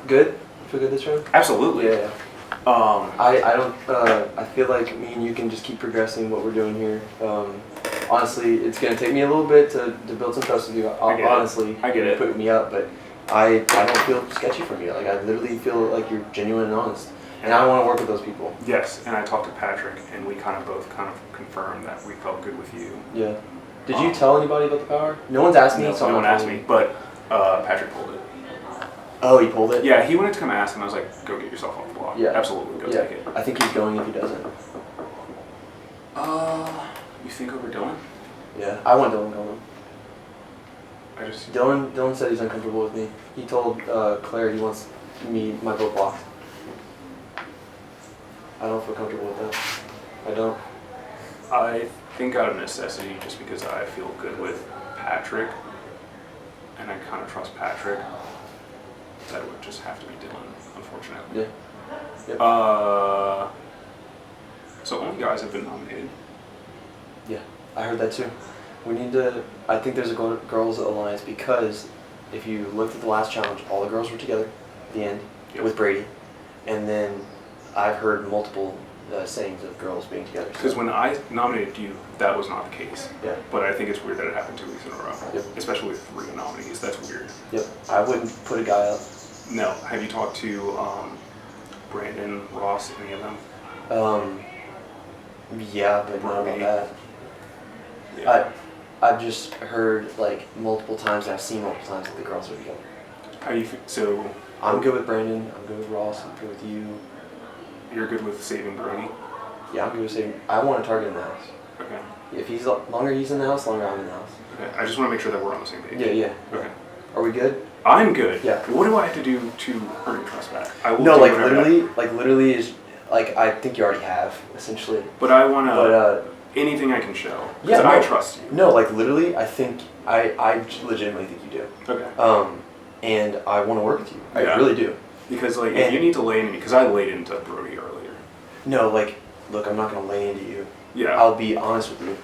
Good? You feel good this round? Absolutely. Yeah. I don't. I feel like me and you can just keep progressing what we're doing here. Honestly, it's gonna take me a little bit to build some trust with you. Honestly, I get it. Put me up, but I don't feel sketchy from you. Like I literally feel like you're genuine and honest, and I want to work with those people. Yes, and I talked to Patrick, and we both confirmed that we felt good with you. Yeah. Did you tell anybody about the power? No one's asked me. No one asked me, but Patrick pulled it. Oh, he pulled it? Yeah, he wanted to come ask, and I was like, go get yourself off the block. Yeah. Absolutely, go take it. I think he's going if he doesn't. You think over Dylan? Yeah, I want Dylan going. Dylan Dylan said he's uncomfortable with me. He told Claire he wants my vote blocked. I don't feel comfortable with that. I don't. I think out of necessity, just because I feel good with Patrick, and I kind of trust Patrick, that it would just have to be Dylan, unfortunately. Yeah. Yep. So only guys have been nominated. Yeah, I heard that too. We need to. I think there's a girls' alliance because if you looked at the last challenge, all the girls were together at the end with Brady, and then I've heard multiple sayings of girls being together. Because when I nominated you, that was not the case. Yeah. But I think it's weird that it happened 2 weeks in a row. Yep. Especially with 3 nominees. That's weird. Yep. I wouldn't put a guy up. No. Have you talked to Brandon, Ross, any of them? Yeah, but not about that. Yeah. I've just heard like multiple times, and I've seen multiple times that the girls are together. How do you so? I'm good with Brandon. I'm good with Ross. I'm good with you. You're good with saving Brady? Yeah, I'm good with saving. I want to target in the house. Okay. If he's longer he's in the house, longer I'm in the house. Okay. I just want to make sure that we're on the same page. Yeah. Okay. Are we good? I'm good. Yeah. What do I have to do to earn your trust back? I will. No, do like whatever literally is like I think you already have essentially. But I want to. But anything I can show. Yeah. No, I trust you. No, like literally, I think I legitimately think you do. Okay. And I want to work with you. I Yeah. really do. Because like if you need to lay into me, because I laid into Brody earlier. No, like look, I'm not gonna lay into you. Yeah. I'll be honest with you.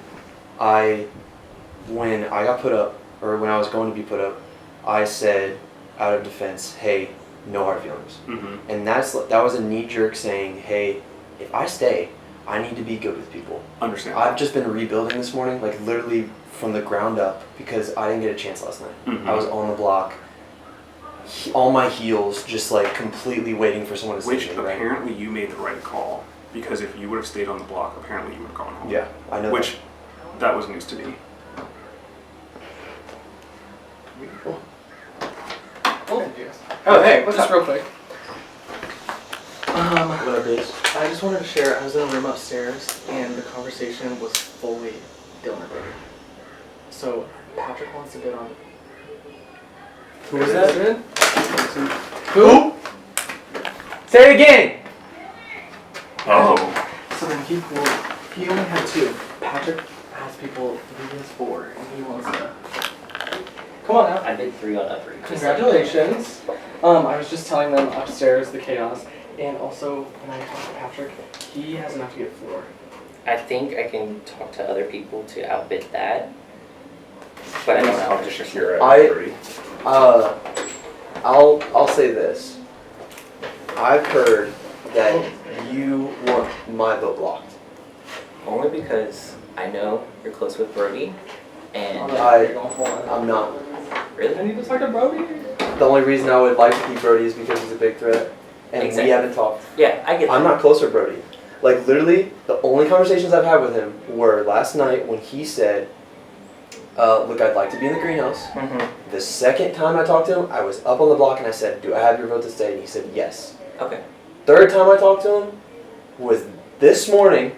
When I got put up, or when I was going to be put up, I said out of defense, hey, no hard feelings. Mm-hmm. And that was a knee-jerk saying, hey, if I stay, I need to be good with people. Understand. I've just been rebuilding this morning, like literally from the ground up, because I didn't get a chance last night. Mm-hmm. I was on the block, on my heels, just like completely waiting for someone to Which save me. Right? apparently you made the right call, because if you would have stayed on the block, apparently you would have gone home. Yeah, I know. Which, that was news to me. Cool. Oh, hey, just real quick. What up, Days? I just wanted to share, I was in a room upstairs, and the conversation was fully Dylan and Brody. So, Patrick wants to bid on... Who was that? Who? Say it again! Oh. So then he only had 2. Patrick asked people, he has 4, and he wants to... Come on now. I did 3 on Upper. Congratulations. I was just telling them upstairs the chaos, and also when I talked to Patrick, he has enough to get 4. I think I can talk to other people to outbid that, but I don't know how to secure it. I'll say this. I've heard that you want my vote blocked. Only because I know you're close with Brody, and I'm not. really? I need to talk to Brody. The only reason I would like to keep Brody is because he's a big threat, and Exactly. we haven't talked. Yeah, I get that. I'm not close with Brody. Like literally, the only conversations I've had with him were last night when he said, "Look, I'd like to be in the greenhouse." Mm-hmm. The second time I talked to him, I was up on the block and I said, "Do I have your vote to stay?" And he said, "Yes." Okay. Third time I talked to him was this morning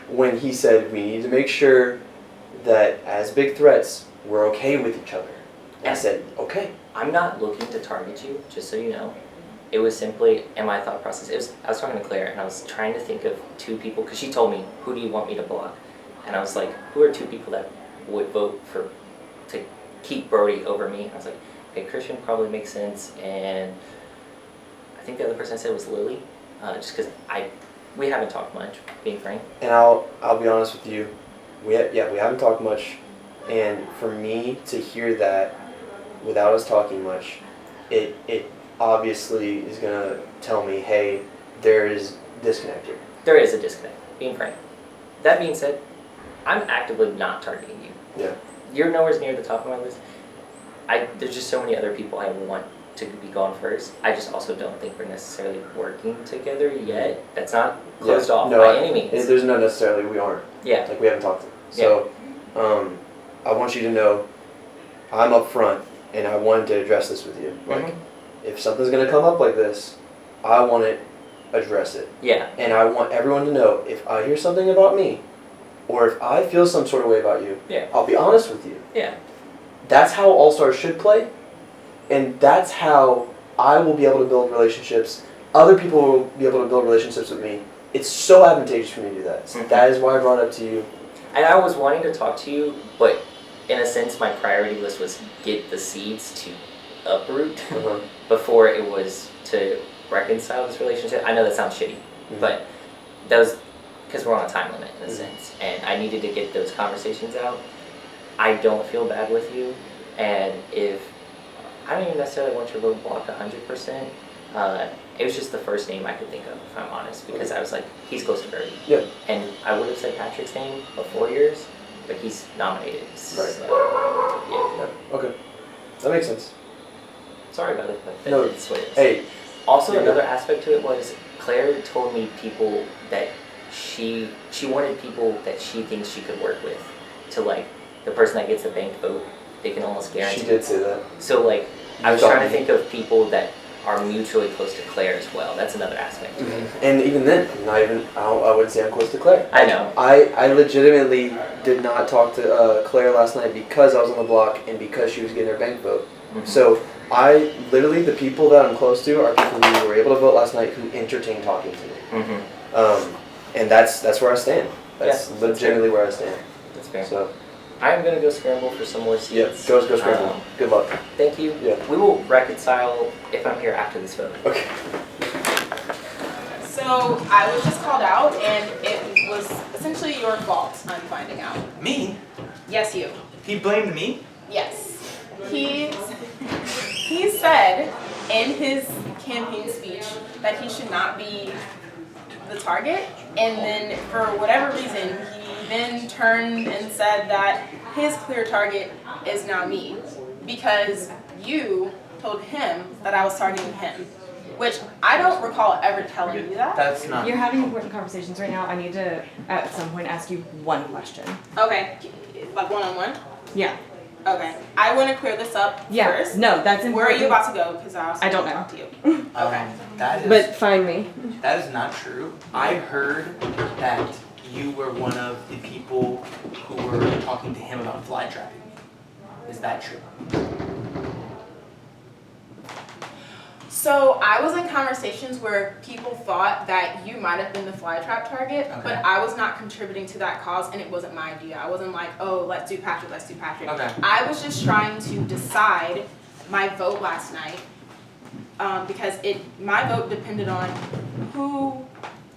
when he said we need to make sure that as big threats, we're okay with each other. And I said, okay. I'm not looking to target you, just so you know. It was simply, in my thought process, I was talking to Claire, and I was trying to think of 2 people, because she told me, who do you want me to block? And I was like, who are 2 people that would vote to keep Brody over me? I was like, okay, Christian probably makes sense, and I think the other person I said was Lily, just because we haven't talked much, being frank. And I'll be honest with you, we haven't talked much, and for me to hear that without us talking much, it obviously is gonna tell me, hey, there is disconnect here. There is a disconnect, being frank. That being said, I'm actively not targeting you. Yeah. You're nowhere near the top of my list. There's just so many other people I want to be gone first. I just also don't think we're necessarily working together yet. That's not closed off by any means. There's no necessarily we aren't. Yeah. Like we haven't talked. So, I want you to know, I'm up front, and I wanted to address this with you. Like, if something's gonna come up like this, I want to address it. Yeah. And I want everyone to know if I hear something about me, or if I feel some sort of way about you, Yeah. I'll be honest with you. Yeah. That's how All Stars should play, and that's how I will be able to build relationships. Other people will be able to build relationships with me. It's so advantageous for me to do that. So that is why I brought it up to you. And I was wanting to talk to you, but in a sense, my priority list was get the seeds to uproot before it was to reconcile this relationship. I know that sounds shitty, but that was because we're on a time limit in a sense, and I needed to get those conversations out. I don't feel bad with you, and if I don't even necessarily want your vote blocked 100%. It was just the first name I could think of, if I'm honest, because I was like, he's close to Birdie. Yeah. And I would have said Patrick's name before yours, but he's nominated. Right. So, yeah. Okay. That makes sense. Sorry about it, but No. that's what it is. Hey. Also, Yeah. another aspect to it was Claire told me people that she wanted people that she thinks she could work with, to like the person that gets a bank vote, they can almost guarantee. She did say that. So like, I was You trying thought- to think of people that are mutually close to Claire as well. That's another aspect to it. And even then, I wouldn't say I'm close to Claire. I know. I legitimately did not talk to Claire last night because I was on the block and because she was getting her bank vote. So the people that I'm close to are people who were able to vote last night who entertained talking to me. And that's where I stand. That's Yeah, that's legitimately where I stand. That's fair. So I'm gonna go scramble for some more seats. go scramble. Good luck. Thank you. Yeah. We will reconcile if I'm here after this vote. Okay. So I was just called out, and it was essentially your fault. I'm finding out. Me? Yes, you. He blamed me? Yes. He said in his campaign speech that he should not be the target, and then for whatever reason he then turned and said that his clear target is now me, because you told him that I was targeting him, which I don't recall ever telling you that. That's not. You're having important conversations right now. I need to, at some point, ask you one question. Okay, like one-on-one? Yeah. Okay, I want to clear this up Yeah. first. No, that's important. Where are you about to go? Because I also I don't want know. to talk to you. Okay. That is. But find me. That is not true. I heard that you were one of the people who were talking to him about fly trapping me. Is that true? So I was in conversations where people thought that you might have been the fly trap target, Okay. but I was not contributing to that cause, and it wasn't my idea. I wasn't like, oh, let's do Patrick, let's do Patrick. Okay. I was just trying to decide my vote last night, because my vote depended on who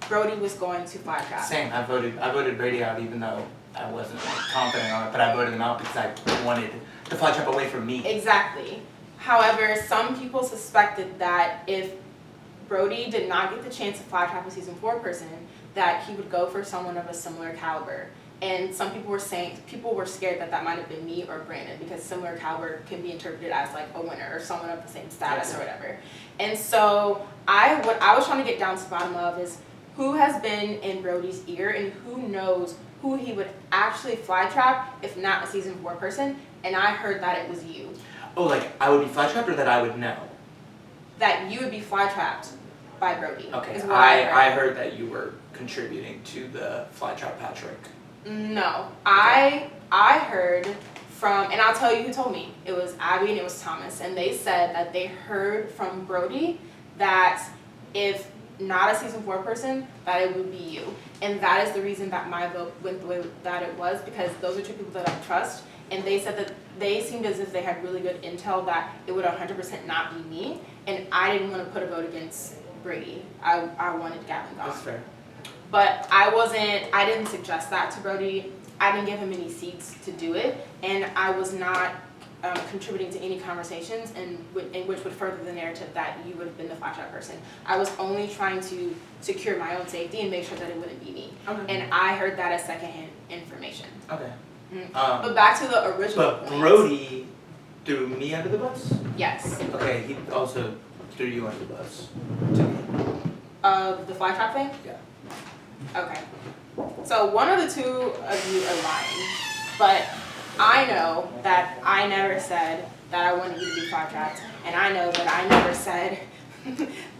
Brody was going to fly trap. Same. I voted Brady out even though I wasn't confident on it, but I voted him out because I wanted the fly trap away from me. Exactly. However, some people suspected that if Brody did not get the chance to fly trap a season 4 person, that he would go for someone of a similar caliber. And some people were scared that might have been me or Brandon, because similar caliber can be interpreted as like a winner or someone of the same status or whatever. And so what I was trying to get down to the bottom of is who has been in Brody's ear and who knows who he would actually fly trap if not a season 4 person. And I heard that it was you. Oh, like I would be fly trapped or that I would know? That you would be fly trapped by Brody. Okay. Is what I heard that you were contributing to the fly trap Patrick. No, I heard from, and I'll tell you who told me. It was Abby and it was Thomas, and they said that they heard from Brody that if not a season 4 person, that it would be you. And that is the reason that my vote went the way that it was, because those are two people that I trust, and they said that they seemed as if they had really good intel that it would 100% not be me, and I didn't want to put a vote against Brady. I wanted Gavin gone. That's fair. But I didn't suggest that to Brody. I didn't give him any seats to do it, and I was not contributing to any conversations in which would further the narrative that you would have been the flat trap person. I was only trying to secure my own safety and make sure that it wouldn't be me. Okay. And I heard that as secondhand information. Okay. But back to the original But point. Brody threw me under the bus? Yes. Okay, he also threw you under the bus. To me. Of the fly trap thing? Yeah. Okay. So one of the two of you are lying, but I know that I never said that I wanted you to be fly trapped, and I know that I never said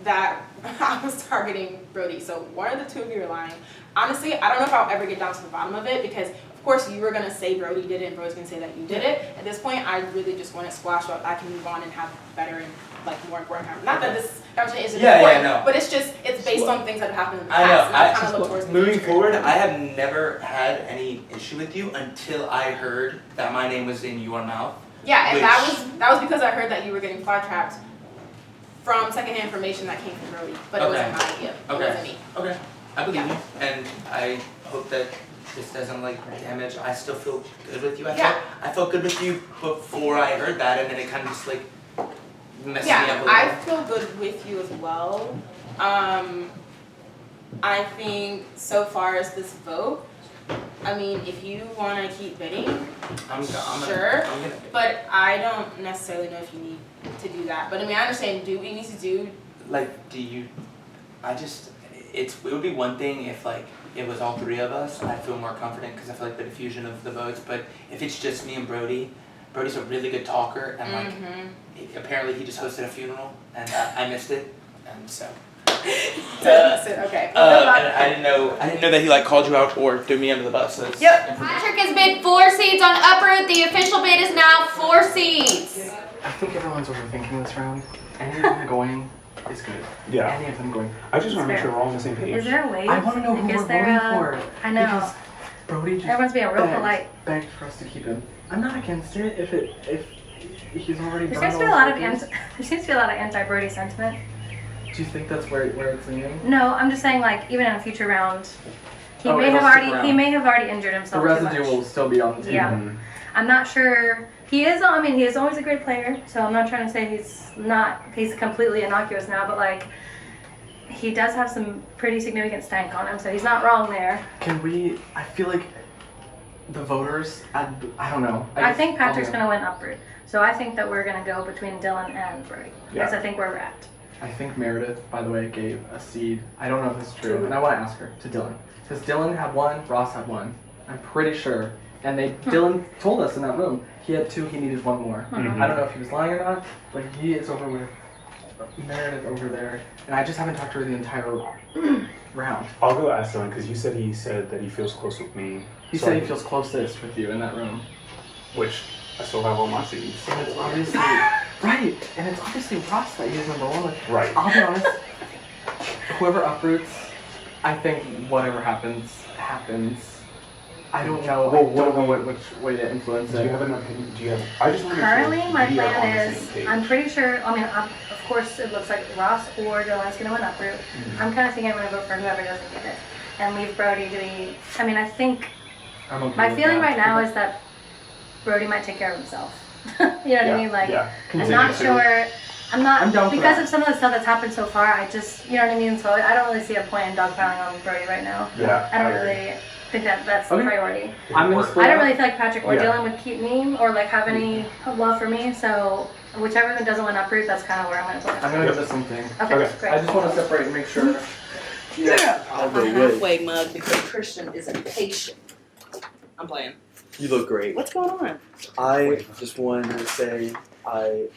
that I was targeting Brody. So one of the two of you are lying. Honestly, I don't know if I'll ever get down to the bottom of it because of course you were gonna say Brody did it and Brody's gonna say that you did it. At this point, I really just want to squash so I can move on and have better and like more important conversation. Not that this conversation isn't important, no. but it's based on things that have happened in the I past. know. And I kind of look towards the Moving future. forward, I have never had any issue with you until I heard that my name was in your mouth. Yeah, and Which- that was because I heard that you were getting fly trapped from secondhand information that came from Brody, but it wasn't my idea. It wasn't me. Okay. I believe Yeah. you, and I hope that this doesn't like damage. I still feel good with you. Yeah. I felt good with you before I heard that, and then it kind of just like messed me Yeah, up a I little. feel good with you as well. I think so far as this vote, I mean, if you want to keep bidding, sure. I'm gonna but I don't necessarily know if you need to do that. But I mean, I understand do what you need to do. like, do you? I just, it would be one thing if like it was all three of us. I feel more confident because I feel like the diffusion of the votes. But if it's just me and Brody, Brody's a really good talker, and like apparently he just hosted a funeral, and I missed it, and so. Okay. And I didn't know that he like called you out or threw me under the bus. So it's Patrick has bid 4 seats on Uproot. The official bid is now 4 seats. I think everyone's overthinking this round. Any of them going is good. Yeah. Any of them going. I just want to make sure we're all on the same page. Is there a way? I want to know who Is we're there voting a- for. I know. Because Brody just Everyone's being real polite. begged for us to keep him. I'm not against it if he's already There done seems to all be a lot of his there seems to be a lot of anti-Brody sentiment. Do you think that's where it's leaning? No, I'm just saying like even in a future round, he Oh, may it'll have stick already around. injured The himself too residue much. will still be on the team. Yeah. I'm not sure. He is. I mean, he is always a great player. So I'm not trying to say he's completely innocuous now, but like he does have some pretty significant stank on him. So he's not wrong there. Can we? I feel like the voters. I don't know. I think Patrick's gonna win Uproot. So I think that we're gonna go between Dylan and Brody. That's I think where we're at. I think Meredith, by the way, gave a seed. I don't know if it's true, and I want to ask her to Dylan. Because Dylan had one, Ross had one. I'm pretty sure. And Dylan told us in that room he had 2, he needed 1 more. I don't know if he was lying or not, but he is over with Meredith over there, and I just haven't talked to her the entire round. I'll go ask Dylan because you said that he feels close with me. He said he feels closest with you in that room. Which I still have on my seats. And it's obviously right, and it's obviously Ross that he's number 1 with. Right. I'll be honest. Whoever uproots, I think whatever happens. I don't know. Well, I don't know which way to influence Do you it. have an opinion? Do you have? I just want to make Currently, sure my we are on plan the is, same page. I'm pretty sure, of course, it looks like Ross or Dylan's going to win Uproot. I'm kind of thinking I'm going to vote for whoever doesn't get it and leave Brody to be, I think, I'm okay my with feeling that. right now is that Brody might take care of himself. You know what I mean? Like, yeah. I'm not sure, I'm down for because that. of some of the stuff that's happened so far, I just, you know what I mean? So I don't really see a point in dogpiling on Brody right now. Yeah. I don't really think that's the Okay. priority. I'm gonna split I don't up. really feel like Patrick or Yeah. Dylan would keep me or like have any love for me. So whichever one doesn't win Uproot, that's kind of where I'm gonna I'm put it. gonna give this something. Okay, Okay. great. I just want to separate and make sure. Yeah. I'll I'm go a with. halfway mug because Christian is impatient. I'm playing. You look great. What's going on? I just wanted to say I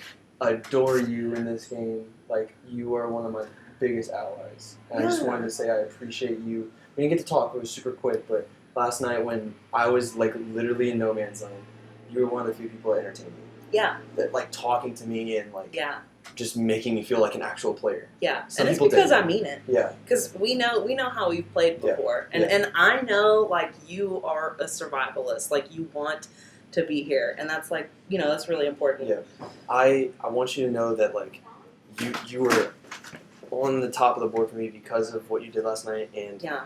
adore you in this game. Like, you are one of my biggest allies. And I just wanted to say I appreciate you. We didn't get to talk, it was super quick, but last night when I was like literally in no man's land, you were one of the few people that entertained me. Yeah, That like talking to me and like yeah, just making me feel like an actual player. yeah. Some And it's people because didn't. I mean it. Yeah. Because we know how we've played Yeah. before, and Yeah. and I know like you are a survivalist. Like you want to be here, and that's like that's really important. Yeah. I want you to know that like you were on the top of the board for me because of what you did last night, and Yeah.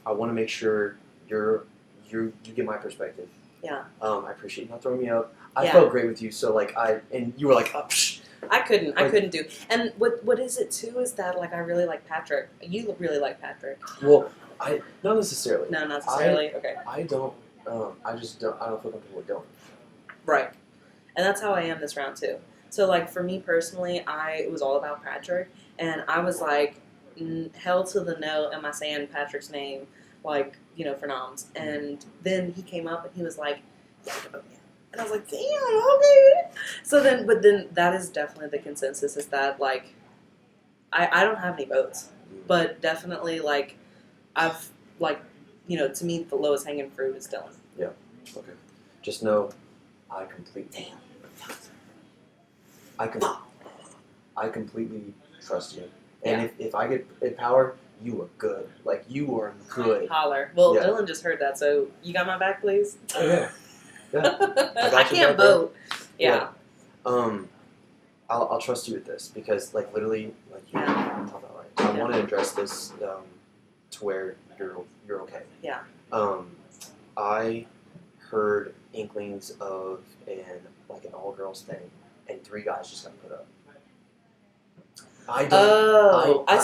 I want to make sure you get my perspective. Yeah. I appreciate you not throwing me out. I felt great with you. So like and you were like, oh, psh. I couldn't Like- do. And what is it too is that like I really like Patrick. You really like Patrick. Well, not necessarily. No, not necessarily. Okay. I don't. I just don't. I don't feel comfortable with Dylan. Right. And that's how I am this round too. So like for me personally, it was all about Patrick, and I was like, hell to the no, am I saying Patrick's name, like for noms? And then he came up and he was like, yeah, and I was like, damn, okay. So then, but then that is definitely the consensus is that like, I don't have any votes, but definitely like, I've like, to me the lowest hanging fruit is Dylan. Yeah. Okay. Just know, I completely. I completely trust you. And if I get power, you are good. Like, you are good. Holler. Well, Yeah. Dylan just heard that, so you got my back, please? Oh, yeah. Yeah. I got your can't back, bro. vote. Yeah. I'll trust you with this because, like, literally, like, I want to address this to where you're okay. Yeah. I heard inklings of an all-girls thing, and 3 guys just got put up. I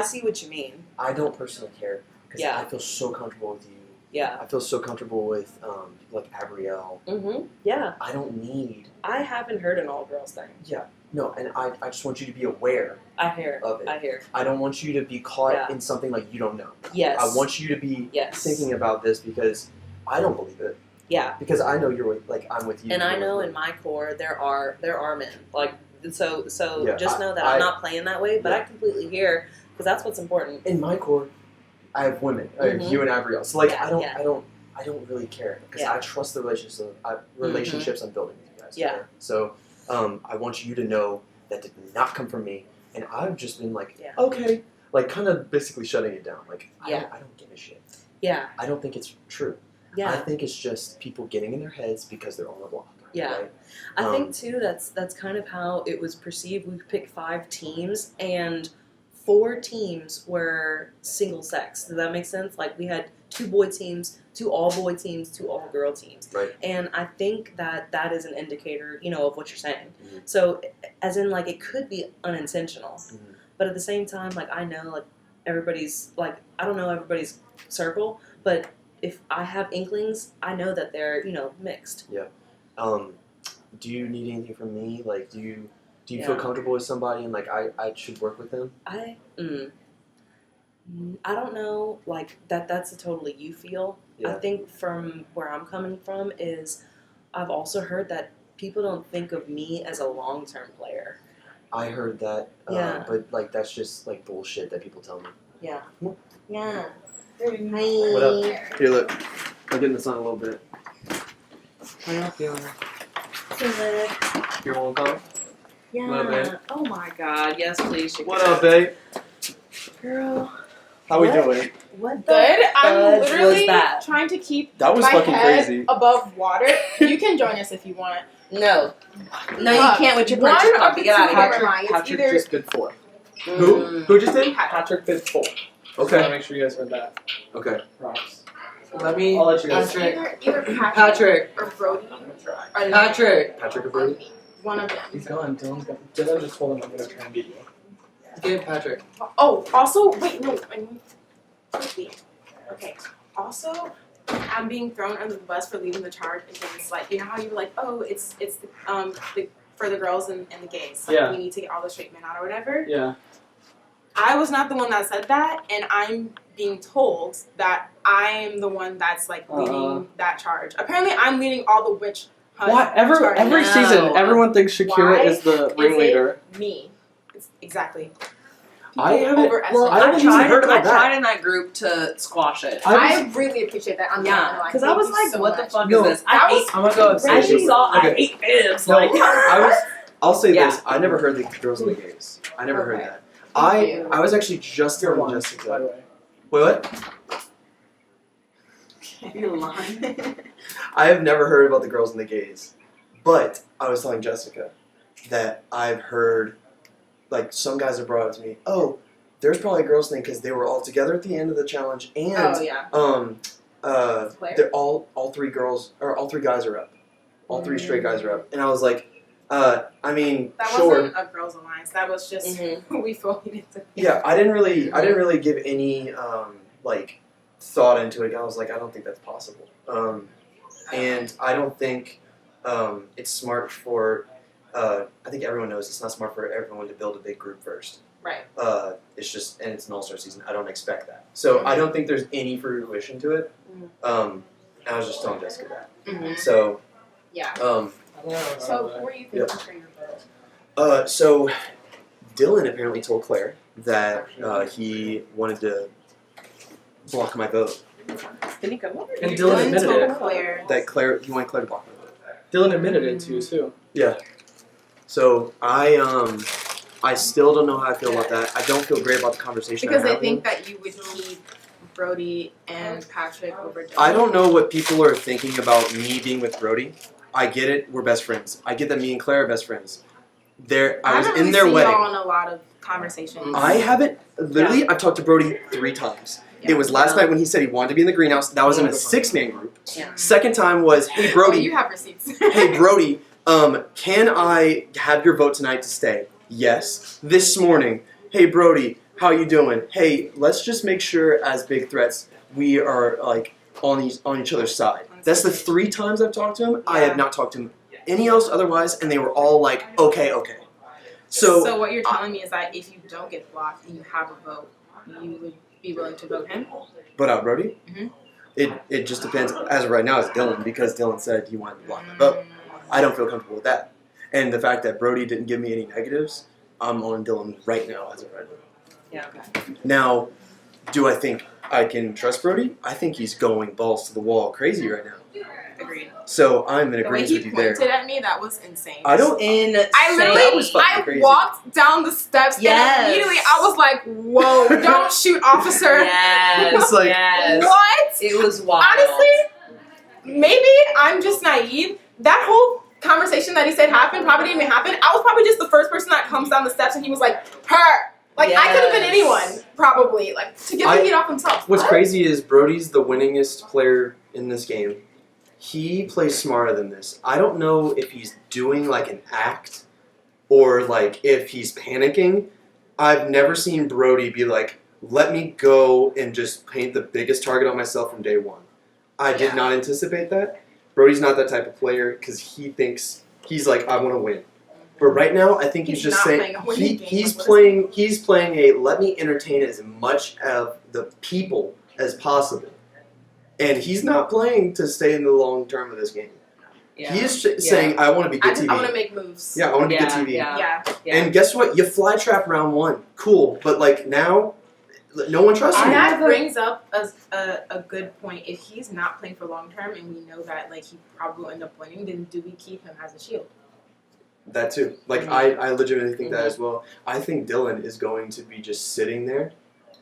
see what you mean. I don't personally care because Yeah. I feel so comfortable with you. Yeah. I feel so comfortable with like Abrielle. Mm-hmm. Yeah. I don't need. I haven't heard an all girls thing. Yeah. No, and I just want you to be aware I hear. of it. I hear. I don't want you to be caught Yeah. in something like you don't know. Yes. I want you to be Yes. thinking about this because I don't believe it. Yeah. Because I know you're with, like, I'm with you. And I you're know with in me. my core there are men like so Yeah, just know that I'm not playing that way, but I completely hear because that's what's important. In my core, I have women. I have Mhm. you and Abrielle. So like Yeah, I don't really care because Yeah. I trust the relationships I'm building with you guys. Yeah. Okay? So I want you to know that did not come from me, and I've just been like, Yeah. okay, like kind of basically shutting it down. Like Yeah. I don't give a shit. Yeah. I don't think it's true. I Yeah. think it's just people getting in their heads because they're on the block. Yeah. Right? I think too that's kind of how it was perceived. We picked 5 teams and 4 teams were single sex. Does that make sense? Like we had 2 boy teams, 2 all boy teams, 2 all girl teams. Right. And I think that is an indicator, of what you're saying. Mhm. So as in like it could be unintentional. Mhm. But at the same time, like I know like everybody's like I don't know everybody's circle, but if I have inklings, I know that they're, mixed. Do you need anything from me? Like, do you Yeah. feel comfortable with somebody and like I should work with them? I don't know, like that's a totally you feel. I Yeah. think from where I'm coming from is I've also heard that people don't think of me as a long-term player. I heard that, Yeah. but like that's just like bullshit that people tell me. Yeah. What? Yeah. What up? Here, look. I'm getting this on a little bit. How y'all feeling? Good. You're welcome. Yeah. What up, babe? Oh my God. Yes, please. What up, babe? Girl? How we What? doing? What the Good. I'm fudge was literally that? trying to keep That was my fucking head crazy. above water. You can join us if you want. No. No, you can't with your One purchase of puppy. the Get out of two here. never mind. It's Patrick either just bid 4. Who just did? Patrick bid 4. Okay. So make sure you guys heard that. Okay. Props. Let me. I'll let you guys. it's either Patrick. or Brody. Or Patrick. Patrick or Brody? One of them. He's gone. Dylan just told him I'm gonna try and beat you. Get Patrick. Oh, also, wait, no, I need quickly. Okay. Also, I'm being thrown under the bus for leading the charge against, like, you know how you're like, oh, it's for the girls and the gays. Like, Yeah. we need to get all the straight men out or whatever. Yeah. I was not the one that said that, and I'm being told that I'm the one that's, like, leading that charge. Apparently, I'm leading all the witch hunt What? Every charges. season, everyone thinks Shakira Why is the Is ringleader. it me? It's exactly. I haven't- overestimate. I haven't even heard about that. tried in that group to squash it. I really appreciate that. I'm Yeah, because I was like, what the fuck No, is this? that I was ate. I'm gonna go crazy. and As you saw, I Okay. ate bibs. No, Like, I'll say Yeah. this. I never heard the girls and the gays. I never heard Okay. that. Thank you. I was actually just You're telling lying, Jessica. by the way. Wait, what? you're lying. I have never heard about the girls and the gays, but I was telling Jessica that I've heard, like, some guys have brought up to me, oh, there's probably a girls thing because they were all together at the end of the challenge, and Oh, yeah. they're all 3 girls or all 3 guys are up. All 3 straight guys are up. And I was like, I mean, That sure. wasn't a girls' alliance. That was just who we felt needed to. Yeah, I didn't really give any like thought into it. I was like, I don't think that's possible. And I don't think it's smart for. I think everyone knows it's not smart for everyone to build a big group first. Right. It's just, and it's an all-star season. I don't expect that. So I don't think there's any fruition to it. I was just telling Jessica that. So. Yeah. Um, So who are you thinking for your vote? So Dylan apparently told Claire that he wanted to block my vote. And Dylan admitted told it. Claire. That he wanted Claire to block my vote. Dylan admitted it too. Yeah. So I still don't know how I feel about that. I don't feel great about the conversation. Because I they had think with him. that you would keep Brody and Patrick over Dylan. I don't know what people are thinking about me being with Brody. I get it. We're best friends. I get that me and Claire are best friends. I was haven't in their really seen wedding. y'all in a lot of conversations. I haven't. Literally, I've talked to Brody 3 times. Yeah. It was last night when he said he wanted to be in the greenhouse. That was in a 6-man group. Yeah. Second time was, hey Oh, Brody, you have receipts. hey Brody, can I have your vote tonight to stay? Yes. This morning, hey Brody, how you doing? Hey, let's just make sure as big threats we are like on each other's side. That's the 3 times I've talked to him. I have not talked to him any else otherwise, and they were all like, okay. So what you're telling me is that if you don't get blocked and you have a vote, you would be willing to vote him? But Brody? Mhm. It just depends. As of right now, it's Dylan because Dylan said he wanted to block my vote. I don't feel comfortable with that. And the fact that Brody didn't give me any negatives, I'm on Dylan right now as of right now. Yeah. Now, do I think I can trust Brody? I think he's going balls to the wall crazy right now. Agreed. So I'm in The way agreement he with you there. pointed at me, that was insane. I don't. I That was literally, fucking I crazy. walked down the steps Yes. and immediately I was like, whoa, don't shoot, officer. Yes. It's like- yes. What? It was wild. Honestly, maybe I'm just naive. That whole conversation that he said happened probably didn't even happen. I was probably just the first person that comes down the steps and he was like, her. Like, I could have been anyone, probably. Like, to get the heat off himself. What's What? crazy is Brody's the winningest player in this game. He plays smarter than this. I don't know if he's doing like an act or like if he's panicking. I've never seen Brody be like, let me go and just paint the biggest target on myself from day one. I did not anticipate that. Brody's not that type of player because he thinks he's like, I want to win. But right now, I think he's just not saying playing a winning game. he's playing a let me entertain as much of the people as possible, and he's not playing to stay in the long term of this game. Yeah. He is saying I want to be good TV. I want to make moves. Yeah, I want to be good Yeah, TV. yeah. Yeah. And guess what? You fly trap round 1, cool, but like now, no one trusts you. That brings up a good point. If he's not playing for long term and we know that like he probably will end up winning, then do we keep him as a shield? That too. Like I legitimately think that as well. I think Dylan is going to be just sitting there,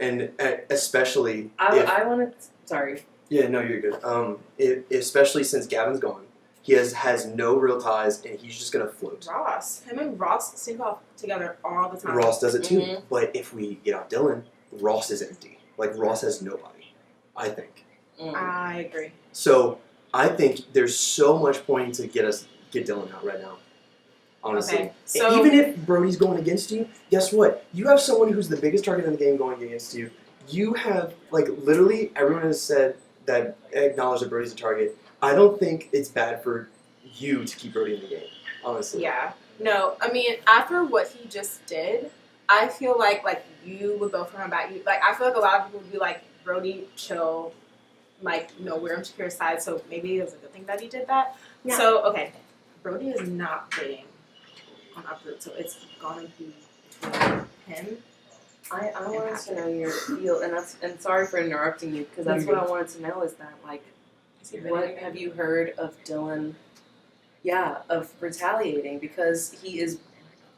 and especially if, I wanted. Sorry. yeah, no, you're good. Especially since Gavin's gone, he has no real ties, and he's just gonna float. Him and Ross sync off together all the time. Ross does it too, but if we get out Dylan, Ross is empty. Like Ross has nobody. I think. I agree. So I think there's so much point to get Dylan out right now. Honestly, Okay, so- even if Brody's going against you, guess what? You have someone who's the biggest target in the game going against you. You have like literally everyone has said that acknowledged that Brody's a target. I don't think it's bad for you to keep Brody in the game. Honestly, Yeah. No, I mean, after what he just did, I feel like you would go for him back. I feel like a lot of people would be like, Brody, chill. Like, no, we're on Shakira's side, so maybe it was a good thing that he did that. Yeah. So, okay, Brody is not playing on Uproot, so it's gonna be between him. I wanted to know your feel, and sorry for interrupting you, because that's what I wanted to know is that, like, what have you heard of Dylan, of retaliating, because he is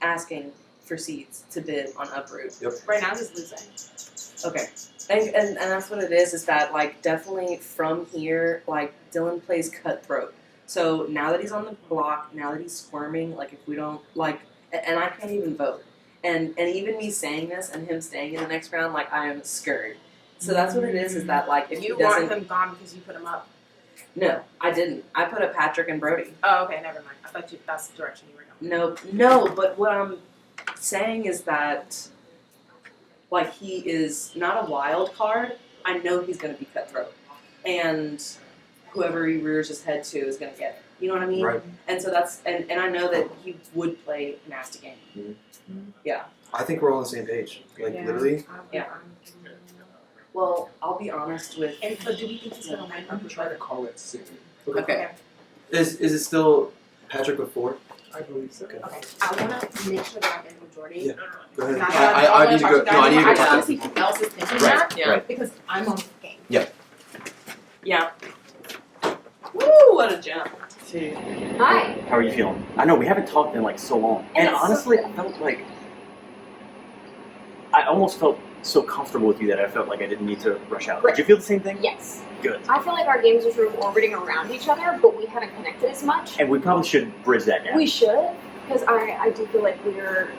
asking for seats to bid on Uproot. Right now, he's losing. Okay. And that's what it is that, like, definitely from here, like, Dylan plays cutthroat. So now that he's on the block, now that he's squirming, like, if we don't, like, and I can't even vote. And even me saying this and him staying in the next round, like, I am scared. So that's what it is that, like, if You he doesn't... want him gone because you put him up. No, I didn't. I put a Patrick and Brody. Oh, okay, never mind. I thought that's the direction you were going. No, but what I'm saying is that, like, he is not a wild card. I know he's going to be cutthroat. And whoever he rears his head to is going to get it. You know what I mean? Right. And so that's, and I know that he would play a nasty game. Yeah. I think we're all on the same page. Like literally. Yeah. Well, I'll be honest with. And so do we think he's gonna win? I'm trying to call it soon. Okay. Is it still Patrick with 4? I believe so. Okay. I wanna make sure that I'm in majority. Yeah. Go ahead. Not I that need to go. No, I need to go. I just wanna see who else is thinking that. Yeah. Right. Because I'm on the game. Yeah. Woo! What a jump. Hi. How are you feeling? I know we haven't talked in like so long, and it's honestly, I felt like I almost felt so comfortable with you that I felt like I didn't need to rush out. Right. Did you feel the same thing? Yes. Good. I feel like our games are sort of orbiting around each other, but we haven't connected as much. And we probably should bridge that gap. We should, because I do feel like we're,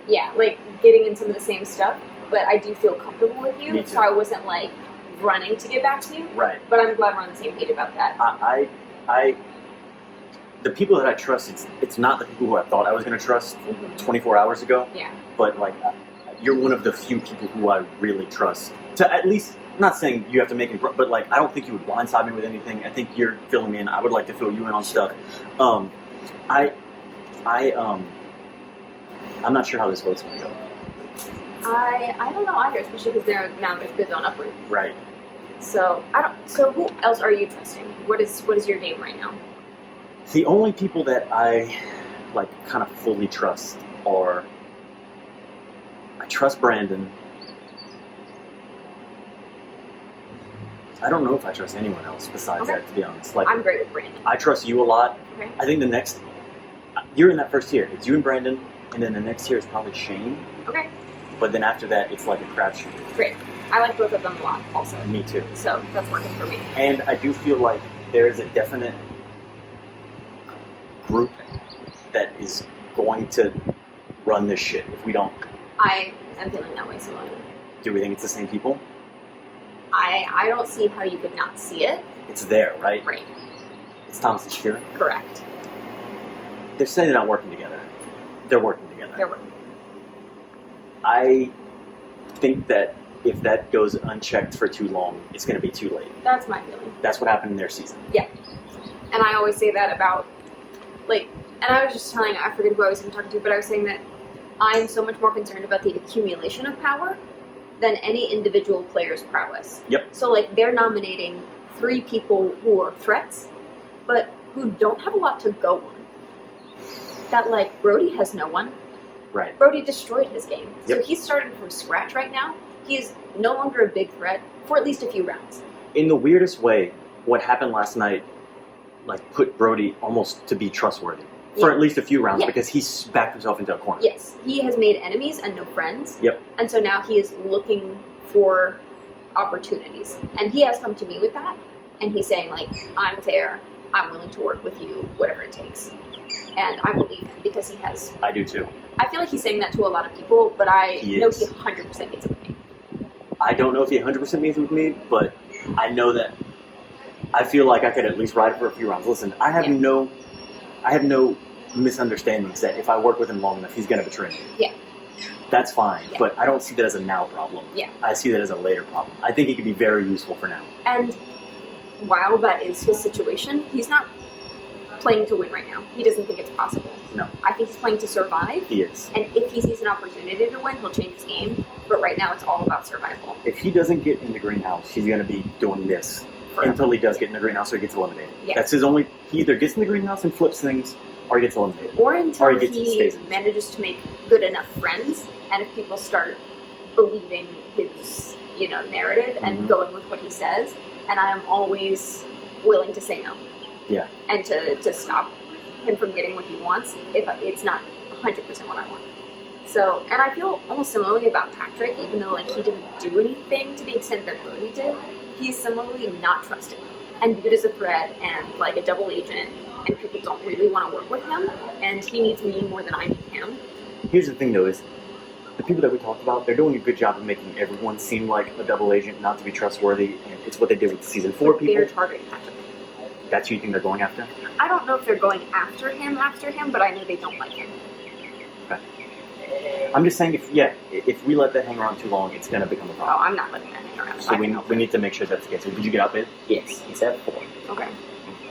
like getting in some of the same stuff, but I do feel comfortable with you, Me too. so I wasn't like running to get back to you. Right. But I'm glad we're on the same page about that. I the people that I trust, it's not the people who I thought I was going to trust 24 hours ago. Yeah. But like, you're one of the few people who I really trust. To at least, I'm not saying you have to make it, but like, I don't think you would blindside me with anything. I think you're filling me in. I would like to fill you in on stuff. I'm not sure how this vote's going to go. I don't know either, especially because there's bids on Uproot. Right. So So who else are you trusting? What is your game right now? The only people that I like kind of fully trust are, I trust Brandon. I don't know if I trust anyone else besides that, to be honest. Like, I'm great with Brandon. I trust you a lot. Okay. I think the next, you're in that first tier. It's you and Brandon, and then the next tier is probably Shane. Okay. But then after that, it's like a crapshoot. Great. I like both of them a lot, also. Me too. So that's working for me. And I do feel like there is a definite group that is going to run this shit if we don't. I am feeling that way, so Do we think it's the same people? I don't see how you could not see it. It's there, right? Right. It's Thomas and Shakira. Correct. They're saying they're not working together. They're working together. They're working. I think that if that goes unchecked for too long, it's going to be too late. That's my feeling. That's what happened in their season. Yeah. And I always say that about, like, and I was just telling, I forget who I was even talking to, but I was saying that I'm so much more concerned about the accumulation of power than any individual player's prowess. Yep. So, like, they're nominating 3 people who are threats, but who don't have a lot to go on. That, like, Brody has no one. Right. Brody destroyed his game. Yep. So he's starting from scratch right now. He is no longer a big threat for at least a few rounds. In the weirdest way, what happened last night, like, put Brody almost to be trustworthy for at least a few rounds because he's backed himself into a corner. Yes, he has made enemies and no friends. Yep. And so now he is looking for opportunities. And he has come to me with that. And he's saying, like, I'm there. I'm willing to work with you, whatever it takes. And I believe him because he has. I do too. I feel like he's saying that to a lot of people, but I He know is. he 100% means it with me. I don't know if he 100% means it with me, but I know that I feel like I could at least ride for a few rounds. Listen, I have no misunderstandings that if I work with him long enough, he's going to betray me. Yeah. That's fine, but I don't see that as a now problem. Yeah. I see that as a later problem. I think he could be very useful for now. And while that is his situation, he's not playing to win right now. He doesn't think it's possible. No. I think he's playing to survive. He is. And if he sees an opportunity to win, he'll change his game. But right now, it's all about survival. If he doesn't get in the greenhouse, he's going to be doing this until he does get in the greenhouse or he gets eliminated. Yeah. That's his only. He either gets in the greenhouse and flips things, or he gets eliminated. Or until he he stays in. manages to make good enough friends, and if people start believing his, narrative and Mhm. going with what he says, and I am always willing to say no. Yeah. And to stop him from getting what he wants if it's not 100% what I want. So, and I feel almost similarly about Patrick, even though like he didn't do anything to the extent that Brody did. He's similarly not trusted and viewed as a threat and like a double agent, and people don't really want to work with him. And he needs me more than I need him. Here's the thing, though: is the people that we talked about, they're doing a good job of making everyone seem like a double agent, not to be trustworthy. And it's what they did with season 4 But people. they're targeting Patrick. That's who you think they're going after? I don't know if they're going after him, but I know they don't like him. I'm just saying, if we let that hang around too long, it's going to become a Oh, problem. I'm not letting that hang around. So we need to make sure that's the case. So did you get outbid? Yes, he's at 4. Okay.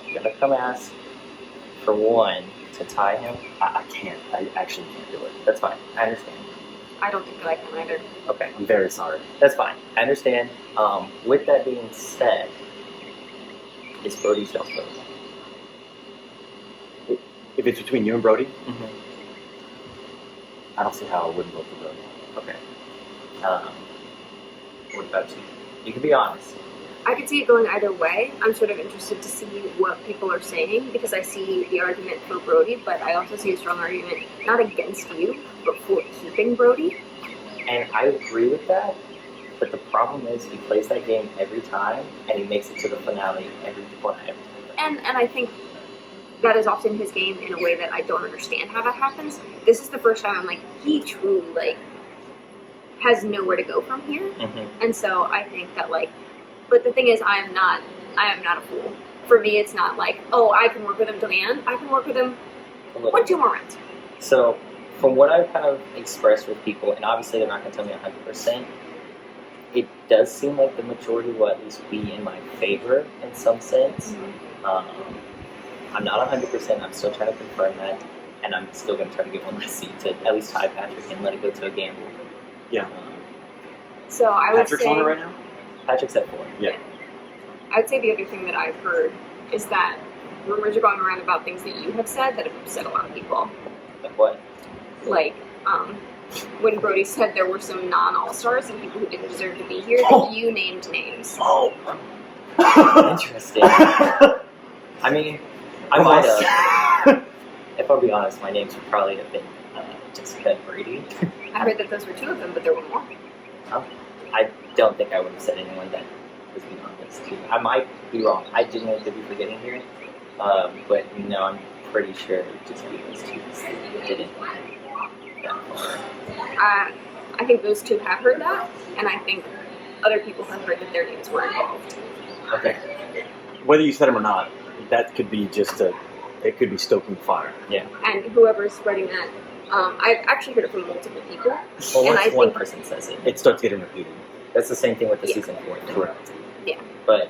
You gotta come ask for 1 to tie him. I can't. I actually can't do it. That's fine. I understand. I don't think I like him either. Okay, I'm very sorry. that's fine. I understand. With that being said, is Brody Shell's vote? If it's between you and Brody, Mm-hmm. I don't see how I wouldn't vote for Brody. Okay. What about you? You can be honest. I could see it going either way. I'm sort of interested to see what people are saying because I see the argument for Brody, but I also see a strong argument not against you, but for keeping Brody. And I agree with that, but the problem is he plays that game every time, and he makes it to the finale every time. And I think that is often his game in a way that I don't understand how that happens. This is the first time I'm like, he truly like has nowhere to go from here. Mm-hmm. And so I think that like, but the thing is, I am not a fool. For me, it's not like, oh, I can work with him till the end. I can work with him 2 more rounds. So, from what I've kind of expressed with people, and obviously they're not going to tell me 100%, it does seem like the majority will at least be in my favor in some sense. Mm-hmm. I'm not 100%, I'm still trying to confirm that, and I'm still going to try to get one last seat to at least tie Patrick and let it go to a gamble. Yeah. So I would Patrick's say on it right now? Patrick's at 4. Yeah. I'd say the other thing that I've heard is that rumors are going around about things that you have said that have upset a lot of people. Like what? Like, when Brody said there were some non-All-Stars and people who didn't deserve to be here, that you named names. Oh! Interesting. I mean, I might have. If I'll be honest, my names would probably have been Jessica and Brady. I heard that those were 2 of them, but there were more. I don't think I would have said anyone that was beyond this. I might be wrong. I genuinely could be forgetting here. But no, I'm pretty sure just because 2 didn't. I think those 2 have heard that, and I think other people have heard that their names were involved. Okay. Whether you said them or not, that could be just it could be stoking the fire. Yeah. And whoever's spreading that, I've actually heard it from multiple people. Well, and once I one think person says it, It starts getting repeated. that's the same thing with the Yeah. season 4 thing. Correct. Yeah. But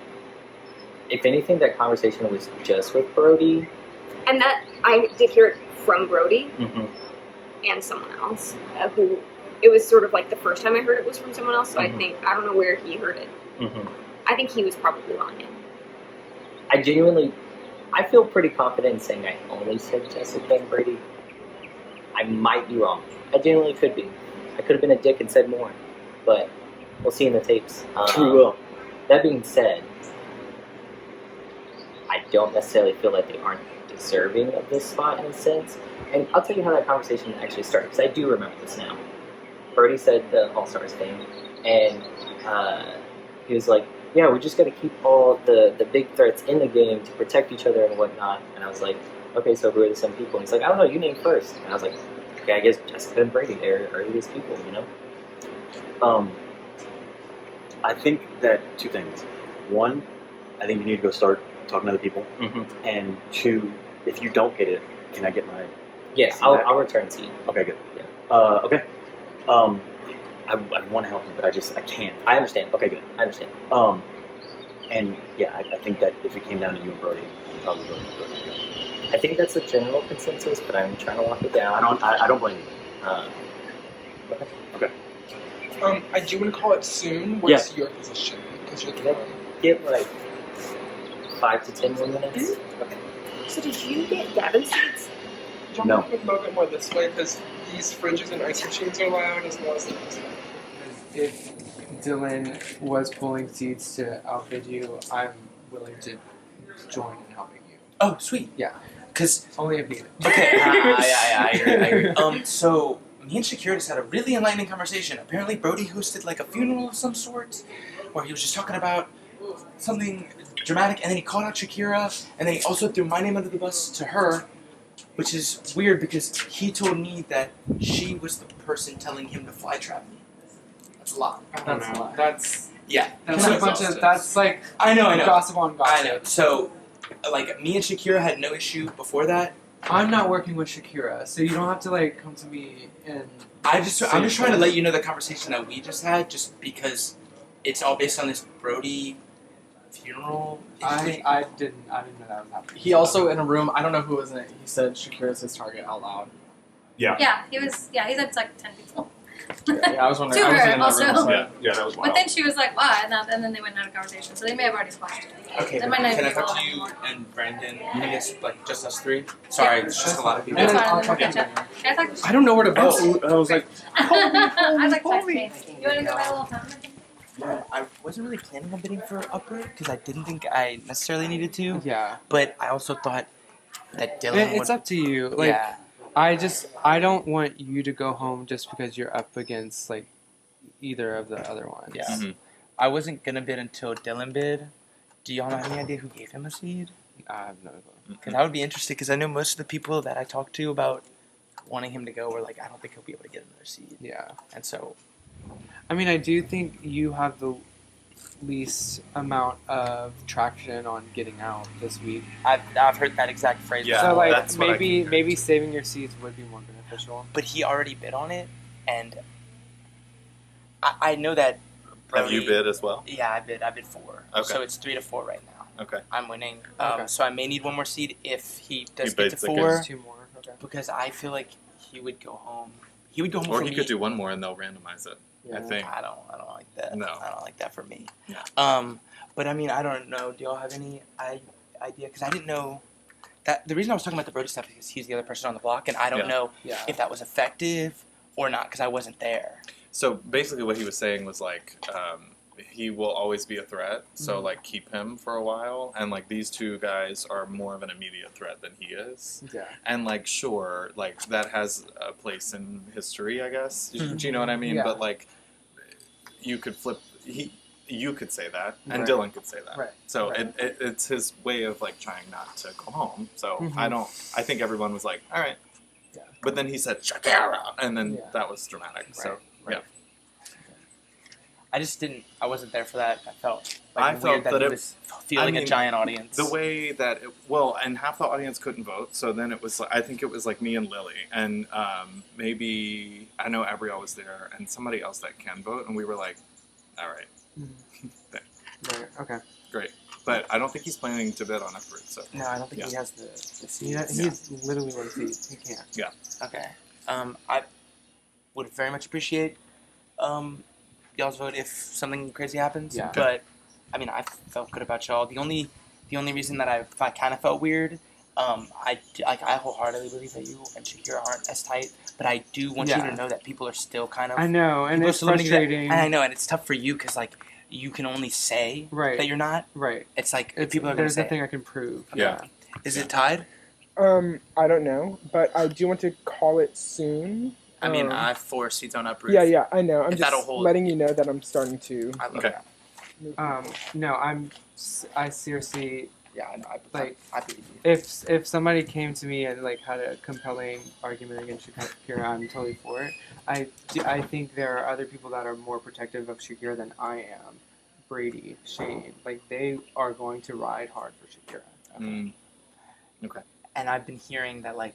if anything, that conversation was just with Brody. And that I did hear it from Brody Mm-hmm. and someone else who it was sort of like the first time I heard it was from someone else. So Mhm. I don't know where he heard it. Mm-hmm. I think he was probably lying. I feel pretty confident in saying I only said Jessica and Brady. I might be wrong. I genuinely could be. I could have been a dick and said more, but we'll see in the tapes. We will. That being said, I don't necessarily feel like they aren't deserving of this spot in a sense. And I'll tell you how that conversation actually started, because I do remember this now. Brody said the All-Stars thing, and he was like, yeah, we just got to keep all the big threats in the game to protect each other and whatnot. And I was like, okay, so who are the some people? And he's like, I don't know, you name first. And I was like, okay, I guess Jessica and Brady are these people, you know? I think that 2 things. 1, I think you need to go start talking to other people. Mm-hmm. And 2, if you don't get it, can I get my... Yes, I'll return to you. Okay, good. Yeah. Okay. I want to help you, but I can't. I understand. Okay, good. I understand. And yeah, I think that if it came down to you and Brody, you'd probably go with Brody. I think that's the general consensus, but I'm trying to lock it down. I don't blame you. Okay. I do want to call it soon. What's your position? Because you're the one. Give like 5 to 10 more minutes. Okay. So did you get Gavin's seats? Do you want to think a little bit more this way? Because these fridges and ice machines are loud as well as the If Dylan was pulling seats to outbid you, I'm willing to join in helping you. Oh, sweet. Yeah. Because only if needed. Okay, I agree. So me and Shakira just had a really enlightening conversation. Apparently, Brody hosted like a funeral of some sort, where he was just talking about something dramatic, and then he called out Shakira, and then he also threw my name under the bus to her. which is weird because he told me that she was the person telling him to fly trap me. That's a lot. That's a lie. That's Yeah. that's a bunch of that's like I know. gossip on gossip. I know. So, like, me and Shakira had no issue before that. I'm not working with Shakira, so you don't have to like come to me and. I'm just trying to let you know the conversation that we just had, just because it's all based on this Brody funeral. I didn't know that was happening. He also in a room. I don't know who was in it. He said Shakira's his target out loud. Yeah. Yeah, he was. Yeah, he said it's like 10 people. Yeah, I was wondering. To I wasn't her in that room, also. so- Yeah, that was wild. But then she was like, "Wow," and then they went and had a conversation. So they may have already splashed it. Okay, That but might not can I be talk to relevant you anymore. and Brandon? I guess like just us three. Sorry, it's just a lot of people. That's Yeah, fine. I'll Then we'll talk catch to up. Can I talk to I don't know where to vote. I was like, I like text me. You want to go buy a little fountain? Yeah, I wasn't really planning on bidding for Upright because I didn't think I necessarily needed to. Yeah. But I also thought that Dylan It's would. up to you. Like, Yeah. I don't want you to go home just because you're up against like either of the other ones. Yeah. Mhm. I wasn't gonna bid until Dylan bid. Do y'all have any idea who gave him a seed? I have no clue. Because I would be interested because I know most of the people that I talked to about wanting him to go were like, I don't think he'll be able to get another seed. Yeah. And so, I mean, I do think you have the least amount of traction on getting out this week. I've heard that exact phrase. Yeah, So like that's what I maybe saving your seats would be more beneficial. But he already bid on it, and I know that. have you Brody- bid as well? Yeah, I bid 4. Okay. So it's 3-4 right now. Okay. I'm winning. Okay. So I may need one more seed if he does He get to basically 4, gets 2 more. Okay. because I feel like he would go home. He would go home Or for he me. could do one more and they'll randomize it. I think. I don't like that. No. I don't like that for me. No. But I mean, I don't know. Do y'all have any idea? Because I didn't know that. The reason I was talking about the Brody stuff is because he's the other person on the block, and I don't Yeah. know Yeah. if that was effective or not because I wasn't there. So basically, what he was saying was like, he will always be a threat. So Mhm. like, keep him for a while, and like these two guys are more of an immediate threat than he is. Yeah. And like, sure, like that has a place in history, I guess. Mhm. Do you know what I mean? Yeah. But like, you could flip. You could say that, and Right. Dylan could say that. Right. So Right. it's his way of like trying not to go home. So Mhm. I think everyone was like, all right. Yeah. But then he said Shakira, and then Yeah. that was dramatic. So Right. yeah. I just didn't. I wasn't there for that. I felt I like felt weird that that he it- was feeling I a mean, giant audience. The way that and half the audience couldn't vote, so then it was I think it was like me and Lily, and maybe I know Abrielle was there, and somebody else that can vote, and we were like, all right, Right. Okay. great, but I don't think he's planning to bid on Uproot. So No, I don't think Yeah. he has the seed. He's literally 1 seat. He can't. yeah, Okay. I would very much appreciate y'all's vote if something crazy happens. Yeah. But I mean, I felt good about y'all. The only reason that I kind of felt weird, I wholeheartedly believe that you and Shakira aren't as tight. But I do want you Yeah. to know that people are still kind of. I know, and people are it's still limiting that- frustrating. And I know, and it's tough for you because like you can only say Right. that you're not. Right. It's like It's, people are going to there's say. nothing I can prove. Yeah. Is it tied? I don't know, but I do want to call it soon. I mean, I have 4 seats on Uproot. Yeah, I know. I'm If that'll just hold. letting you know that I'm starting to. I love Okay. that. No, I seriously Yeah, I know. Like, I believe you. if somebody came to me and like had a compelling argument against Shakira, I'm totally for it. I think there are other people that are more protective of Shakira than I am. Brady, Shane, like they are going to ride hard for Shakira. Okay. And I've been hearing that like,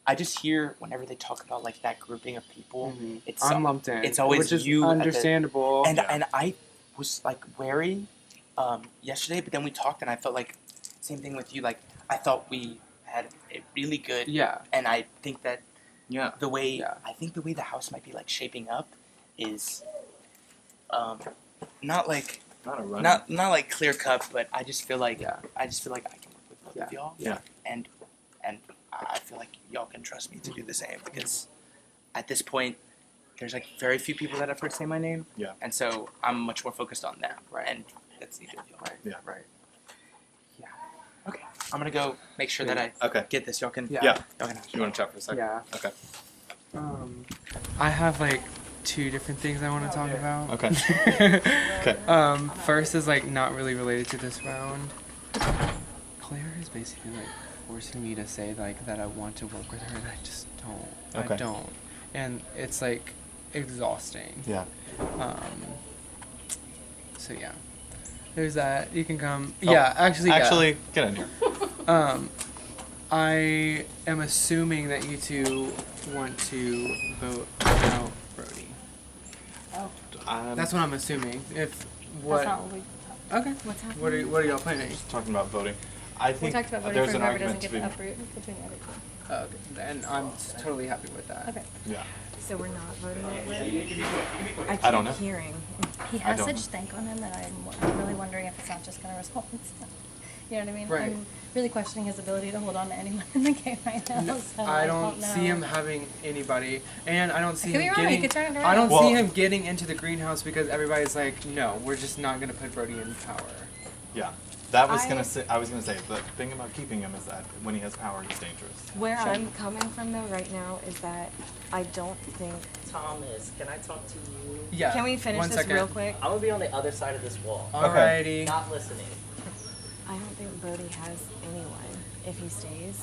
I just hear whenever they talk about like that grouping of people, it's I'm lumped in. It's always which is you. at the- understandable. And I was like wary yesterday, but then we talked, and I felt like same thing with you. Like I thought we had a really good. Yeah. And I think that Yeah. the way I think the way the house might be like shaping up is not like Not a run. not like clear cut, but I just feel like I can work with both of y'all. Yeah. And I feel like y'all can trust me to do the same because at this point there's like very few people that have heard say my name. Yeah. And so I'm much more focused on them. Right. And that's neither of y'all. Right. Yeah. Right. Yeah. Okay. I'm gonna go make sure that I Okay. get this. Y'all can Yeah. y'all can You want to chat for a second? Yeah. Okay. I have like 2 different things I want to talk about. Okay. Okay. First is like not really related to this round. Claire is basically like forcing me to say like that I want to work with her, and I just don't. Okay. I don't, and it's like exhausting. Yeah. So yeah, there's that. You can come. Oh, Yeah, actually. Actually, get in here. I am assuming that you two want to vote out Brody. That's what I'm assuming. If what? That's not what we. Okay. What's happening? What are y'all planning? Talking about voting. I We think talked about voting there's for an whoever argument doesn't to get be. the uproot between the other two. Okay, and I'm totally happy with that. Okay. Yeah. So we're not voting it Brody? I don't know. Hearing. He I has don't such know. stank on him that I'm really wondering if it's not just going to resolve itself. You know what I mean? Right. I'm really questioning his ability to hold on to anyone in the game right now. No, so I don't know. see him having anybody, and I don't see could him be wrong, he getting. could turn it I don't around. see Well- him getting into the greenhouse because everybody's like, no, we're just not gonna put Brody in power. Yeah. That was I- gonna say. I was gonna say the thing about keeping him is that when he has power, he's dangerous. Where I'm coming from though right now is that I don't think. Thomas, can I talk to you? Yeah. Can we finish one this second. real quick? I'm gonna be on the other side of this wall. Alrighty. Not listening. I don't think Brody has anyone if he stays.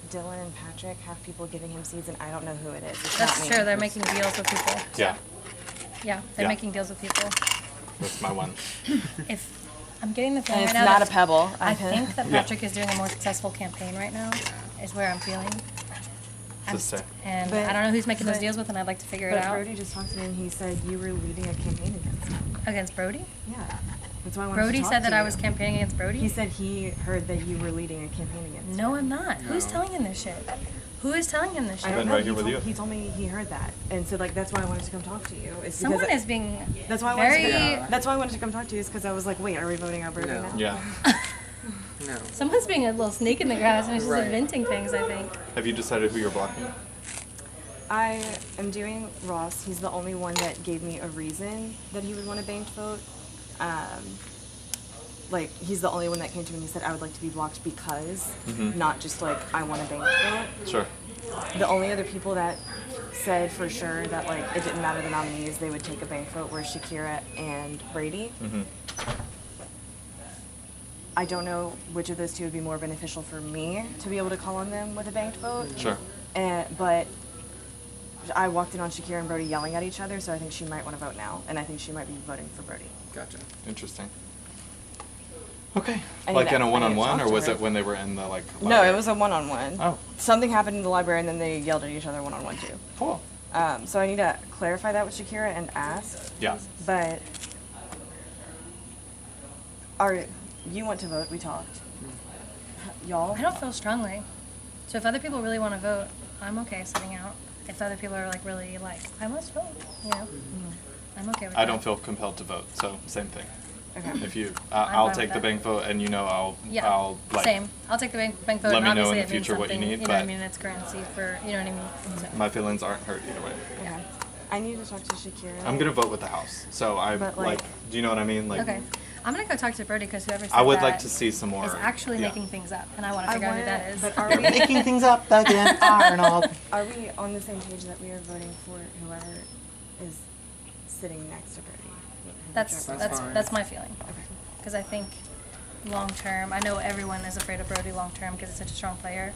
Dylan and Patrick have people giving him seeds, and I don't know who it is. It's That's not me. true. They're making deals with people. Yeah. Yeah, they're Yeah. making deals with people. That's my one. If I'm getting the feeling And it's right now not that a pebble. I Okay. think that Yeah. Patrick is doing a more successful campaign right now. Is where I'm feeling. Just say. And But- I don't know who's making those but- deals with, and I'd like to figure it But out. Brody just talked to me, and he said you were leading a campaign against him. Against Brody? Yeah. That's why I wanted Brody to talk said to that I you. was campaigning against Brody? He said he heard that you were leading a campaign against him. No, I'm not. Who's No. telling him this shit? Who is telling him this I shit? don't Been know. right here he, with told, you. he told me he heard that, and so like that's why I wanted to come talk to you. It's Someone because is being that's why I very. wanted to come, that's why I wanted to come talk to you. Is because I was like, wait, are we voting out Brody No. now? Yeah. No. Someone's being a little snake in the grass and is just Right. inventing things, I think. Have you decided who you're blocking? I am doing Ross. He's the only one that gave me a reason that he would want a banked vote. Like he's the only one that came to me and he said I would like to be blocked because, not just like I want a banked vote. Sure. The only other people that said for sure that like it didn't matter the nominees, they would take a bank vote were Shakira and Brady. Mm-hmm. I don't know which of those two would be more beneficial for me to be able to call on them with a banked vote. Sure. But I walked in on Shakira and Brody yelling at each other, so I think she might want to vote now, and I think she might be voting for Brody. Gotcha. Interesting. Okay. I need Like to- in a I need to one-on-one, talk or to was her. it when they were in the like? No, library? it was a one-on-one. Oh. Something happened in the library, and then they yelled at each other one-on-one too. Cool. So I need to clarify that with Shakira and ask. Yeah. But you want to vote? We talked. Y'all? I don't feel strongly. So if other people really want to vote, I'm okay sitting out. If other people are like really like, I must vote, you know, I'm okay with that. I don't feel compelled to vote, so same thing. Okay. If you, I'm I'll fine take with the that. bank vote, and you know, Yeah, I'll like. same. I'll take the bank vote. Let and me know obviously in the it means future what you something, need, You know what I but- mean? It's currency for, you know what I mean? So. My feelings aren't hurt either way. Okay. I need to talk to Shakira. I'm gonna vote with the house, so I But, like. like- Do you know what I mean? Like. Okay. I'm gonna go talk to Brody because whoever said I would that like to see some more. is actually yeah. making things up, and I want to figure out who that is. But are we Making things up again, Arnold. Are we on the same page that we are voting for whoever is sitting next to Brody? That's fine. that's my feeling. Because I think long term, I know everyone is afraid of Brody long term because it's such a strong player.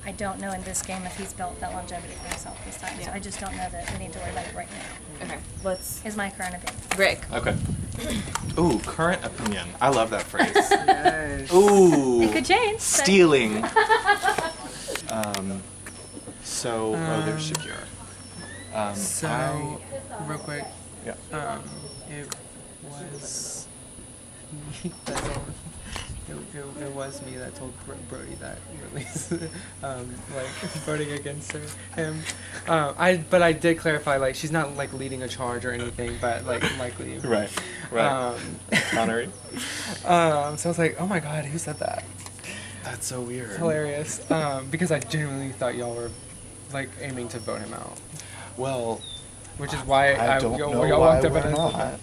I don't know in this game if he's built that longevity for himself this time. So Yeah. I just don't know that we need to worry about it right now. Okay. Let's. Is my current opinion. Rick. Okay. Ooh, current opinion. I love that phrase. Yes. Ooh. It could change. but- Stealing. So, there's Shakira. So, real quick. Yeah. It was me that told. It was me that told Brody that release, like voting against him. But I did clarify, like she's not like leading a charge or anything, but like likely. Right. Right. Connery. So I was like, oh my god, who said that? That's so weird. It's hilarious. Because I genuinely thought y'all were like aiming to vote him out. Well, Which is why I don't know y'all why walked up we're and not.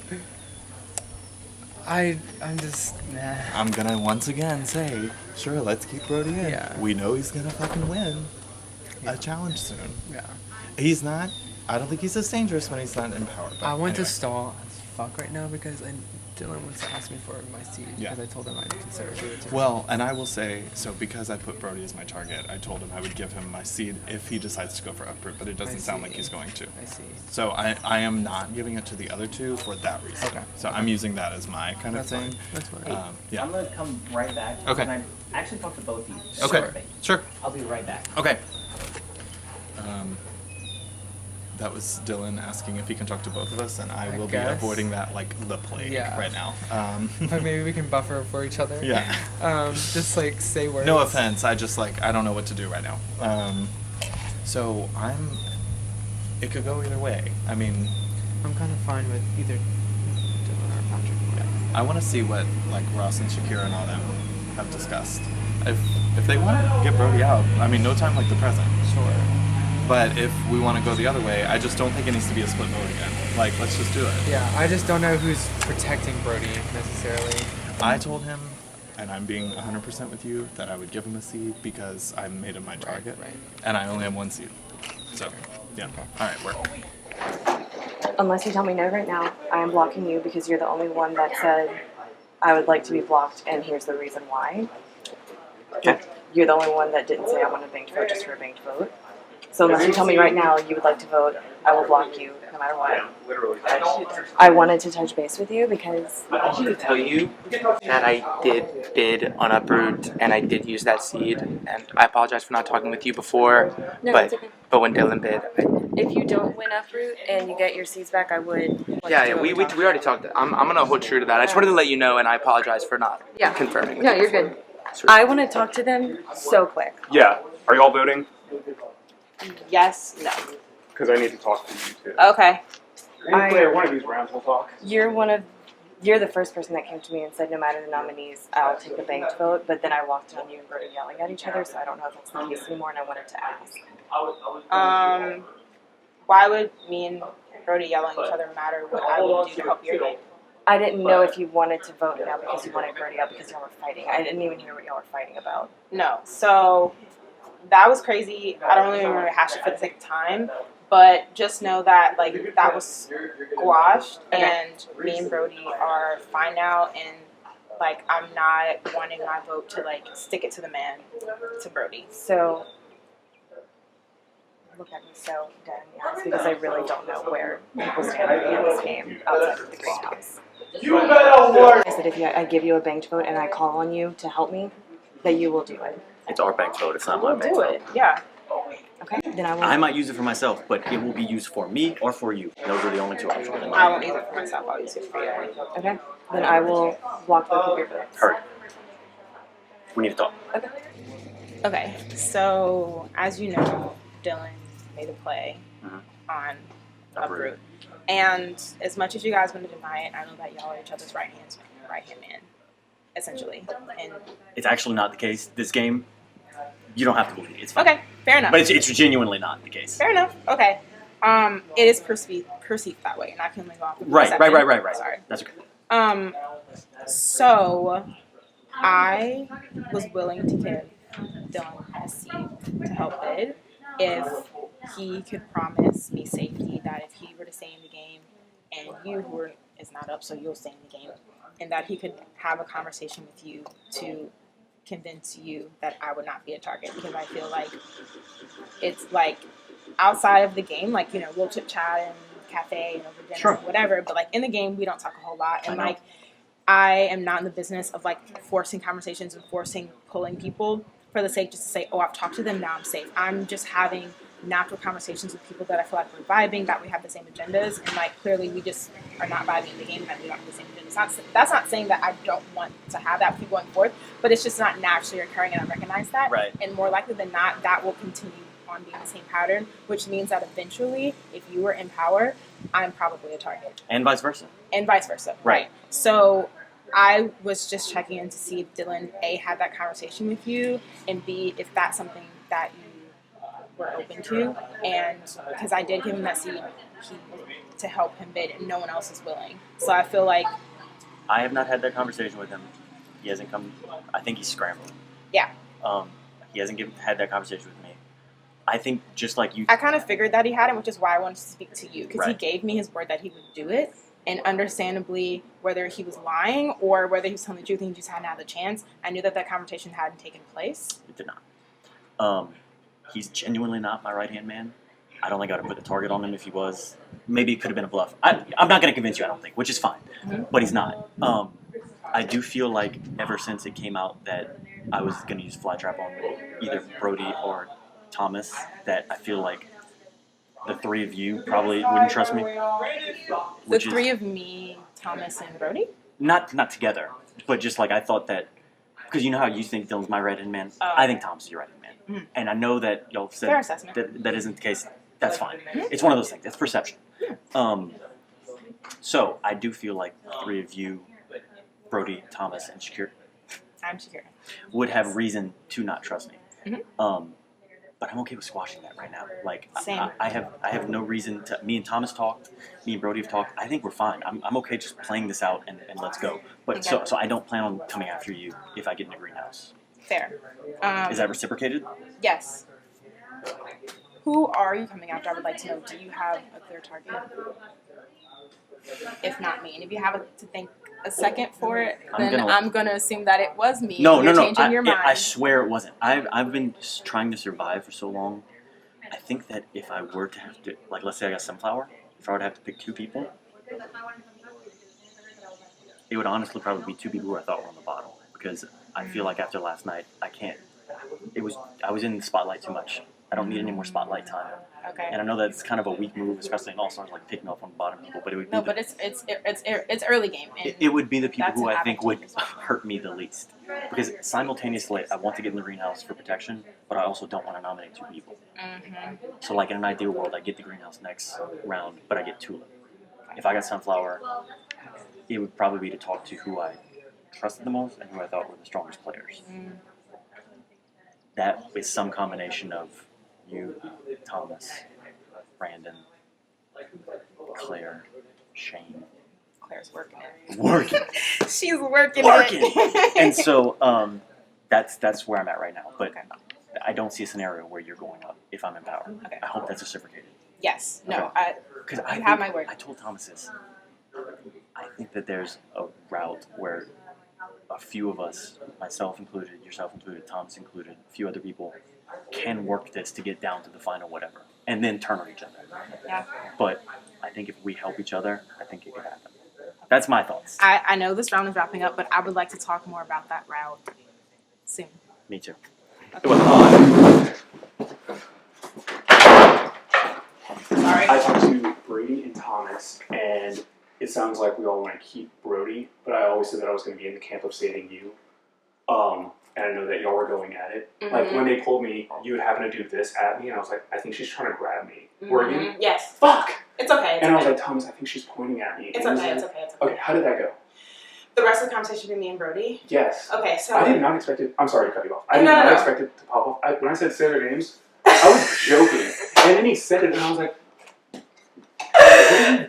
I'm just nah. I'm gonna once again say, sure, let's keep Brody in. Yeah. We know he's gonna fucking win a challenge soon. Yeah. He's not. I don't think he's as dangerous when he's not in power. But I want anyway. to stall as fuck right now because Dylan wants to ask me for my seed Yeah. because I told him I'd consider it too. Well, and I will say, so because I put Brody as my target, I told him I would give him my seed if he decides to go for Uproot, but it doesn't sound like he's going to. I see. So I am not giving it to the other two for that reason. Okay. So I'm using that as my kind That's of thing. fine. That's fine. Yeah. I'm gonna come right back. Okay. And I actually talked to both of you. Okay. Perfect. Sure. I'll be right back. Okay. That was Dylan asking if he can talk to both of us, and I will be guess. avoiding that like the plague right now. But maybe we can buffer for each other. Yeah. Just like say words. No offense, I just like I don't know what to do right now. So it could go either way. I mean, I'm kind of fine with either Dylan or Patrick. Yeah. I want to see what like Ross and Shakira and all them have discussed. If they want to get Brody out, I mean, no time like the present. Sure. But if we want to go the other way, I just don't think it needs to be a split vote again. Like, let's just do it. Yeah, I just don't know who's protecting Brody necessarily. I told him, and I'm being 100% with you, that I would give him a seed because I made him my target. Right. And I only have one seed. So, yeah. All right, work. Unless you tell me no right now, I am blocking you because you're the only one that said I would like to be blocked, and here's the reason why. Okay. You're the only one that didn't say I want a banked vote just for a banked vote. So unless you tell me right now you would like to vote, I will block you no matter what. I wanted to touch base with you because I need to tell you that I did bid on Uproot and I did use that seed, and I apologize for not talking with you before. No, but it's okay. but when Dylan bid, if you don't win Uproot and you get your seeds back, I would. we already talked. I'm gonna hold true to that. I just wanted to let you know, and I apologize for not confirming. No, you're good. I want to talk to them so quick. Yeah. Are y'all voting? Yes, no. Because I need to talk to you too. Okay. Any player, one of these rounds we'll talk. You're the first person that came to me and said no matter the nominees, I'll take the banked vote. But then I walked in on you and Brody yelling at each other, so I don't know if that's the case anymore. And I wanted to ask. Why would me and Brody yell at each other matter what I would do to help your game? I didn't know if you wanted to vote now because you wanted Brody out because y'all were fighting. I didn't even hear what y'all were fighting about. No. So that was crazy. I don't really remember hash it for the sake of time, but just know that like that was squashed, and me and Brody are fine now, and like I'm not wanting my vote to like stick it to the man, to Brody. So look at me so dead in the eyes because I really don't know where people stand with me in this game outside of the greenhouse. You better work. I said if I give you a banked vote and I call on you to help me, that you will do it. It's our banked vote. It's not my We'll banked do vote. it. Yeah. Okay. Then I will. I might use it for myself, but it will be used for me or for you. Those are the only two options. I won't use it for myself. I'll use it for you. Okay. Then I will block both of your votes. Hurry. We need to talk. Okay. So as you know, Dylan made a play on Uproot. And as much as you guys want to deny it, I know that y'all are each other's right hand man, essentially. And It's actually not the case. This game, you don't have to believe it. It's fine. okay, fair enough. But it's genuinely not the case. Fair enough. Okay. It is perceived that way, and I can only go off of Right. perception. Sorry. That's okay. So I was willing to give Dylan a seed to help bid if he could promise me safety, that if he were to stay in the game and you is not up, so you'll stay in the game, and that he could have a conversation with you to convince you that I would not be a target, because I feel like it's like outside of the game, like, you know, we'll chit chat and cafe and over dinner Sure. and whatever, but like in the game we don't talk a whole lot, and like I am not in the business of like forcing conversations and pulling people for the sake just to say, oh, I've talked to them, now I'm safe. I'm just having natural conversations with people that I feel like we're vibing, that we have the same agendas, and like clearly we just are not vibing in the game, that we don't have the same agendas. That's not saying that I don't want to have that with you going forth, but it's just not naturally occurring, and I recognize that. Right. And more likely than not, that will continue on being the same pattern, which means that eventually, if you were in power, I'm probably a target. And vice versa. And vice versa. Right. So I was just checking in to see if Dylan, A, had that conversation with you, and B, if that's something that you were open to. And because I did give him that seed to help him bid, and no one else is willing. So I feel like... I have not had that conversation with him. He hasn't come. I think he's scrambling. Yeah. He hasn't had that conversation with me. I think just like you... I kind of figured that he hadn't, which is why I wanted to speak to you, because he Right. gave me his word that he would do it. and understandably, whether he was lying or whether he was telling the truth and he just hadn't had the chance, I knew that conversation hadn't taken place. It did not. He's genuinely not my right-hand man. I don't think I would have put the target on him if he was. Maybe it could have been a bluff. I'm not going to convince you, I don't think, which is fine. But he's not. I do feel like ever since it came out that I was going to use Flytrap on either Brody or Thomas, that I feel like the three of you probably wouldn't trust me. The three of me, Thomas, and Brody? Not together, but just like I thought that, because you know how you think Dylan's my right-hand man? I think Thomas is your right-hand man. Mhm. And I know that y'all said Fair assessment. that isn't the case. That's fine. It's one of those things. It's perception. So I do feel like the three of you, Brody, Thomas, and Shakira, I'm Shakira. would have reason to not trust me. Mhm. But I'm okay with squashing that right now. Like Same. I have no reason to. Me and Thomas talked. Me and Brody have talked. I think we're fine. I'm okay just playing this out and let's go. But Okay. so I don't plan on coming after you if I get in the greenhouse. Fair. Is that reciprocated? Yes. Who are you coming after? I would like to know. Do you have a clear target? If not me, and if you have to think a second for it, then I'm gonna assume that it was me. No. You're changing your mind. I swear it wasn't. I've been trying to survive for so long. I think that if I were to have to, like, let's say I got Sunflower, if I were to have to pick two people, it would honestly probably be two people who I thought were on the bottle, because I feel like after last night, I can't. I was in the spotlight too much. I don't need any more spotlight time. Okay. And I know that's kind of a weak move, especially in All-Stars, like picking up on the bottom people. But it would be But it's early game. And it would be the people that's who an I think would advantage. hurt me the least. Because simultaneously, I want to get in the greenhouse for protection, but I also don't want to nominate two people. Mhm. So, like in an ideal world, I get the greenhouse next round, but I get Tulip. If I got Sunflower, it would probably be to talk to who I trusted the most and who I thought were the strongest players. That is some combination of you, Thomas, Brandon, Claire, Shane. Claire's working it. Working. She's working it. it. And so that's where I'm at right now. But I don't see a scenario where you're going up if I'm in power. Okay. I hope that's reciprocated. Yes. No. Okay. You have my word. I told Thomas this. I think that there's a route where a few of us, myself included, yourself included, Thomas included, a few other people, can work this to get down to the final whatever, and then turn on each other. Yeah. But I think if we help each other, I think it could happen. That's my thoughts. I know this round is wrapping up, but I would like to talk more about that route soon. Me too. I talked to Brady and Thomas, and it sounds like we all want to keep Brody, but I always said that I was going to be in the camp of saving you. And I know that y'all were going at it. Like, when they told me you would happen to do this at me, and I was like, I think she's trying to grab me. Were you? Yes. Fuck! It's okay. And I was like, Thomas, I think she's pointing at me. It's And okay. he was It's like, okay. It's okay. Okay, how did that go? The rest of the conversation between me and Brody. Yes. Okay. So I did not expect it. I'm sorry to cut you off. I did No, not no. expect it to pop off. When I said say their names, I was joking. And then he said it, and I was like,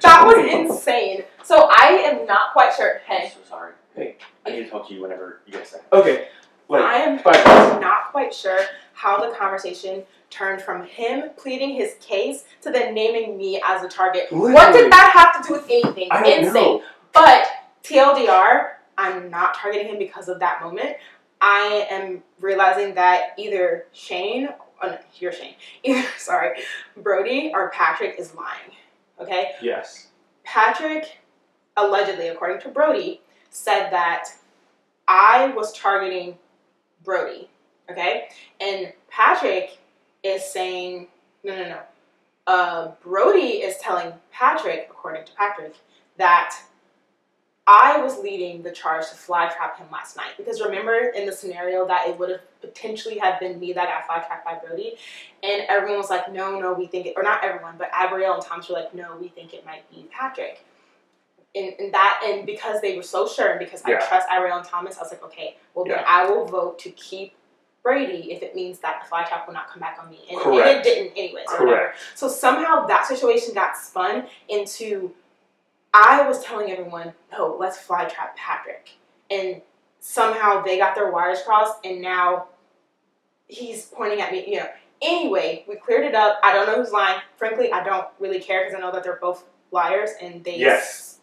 that was insane. So I am not quite sure. Hey. So sorry. Hey, I need to talk to you whenever you guys say. Okay. Like, I am 5 minutes. not quite sure how the conversation turned from him pleading his case to then naming me as a target. Literally. What did that have to do with anything? I don't Insane. know. But TLDR, I'm not targeting him because of that moment. I am realizing that either Shane, you're Shane, either, Brody or Patrick is lying. Okay? Yes. Patrick, allegedly, according to Brody, said that I was targeting Brody, okay? And Patrick is saying, no. Brody is telling Patrick, according to Patrick, that I was leading the charge to fly trap him last night. Because remember in the scenario that it would have potentially have been me that got fly trapped by Brody. And everyone was like, no, we think it, or not everyone, but Abrielle and Thomas were like, no, we think it might be Patrick. And because they were so sure, and because I trust Abrielle and Thomas, I was like, okay, well then I will vote to keep Brady if it means that the fly trap will not come back on me. And it didn't anyways. Or whatever. So somehow that situation got spun into, I was telling everyone, no, let's fly trap Patrick. And somehow they got their wires crossed, and now he's pointing at me, Anyway, we cleared it up. I don't know who's lying. Frankly, I don't really care because I know that they're both liars, and they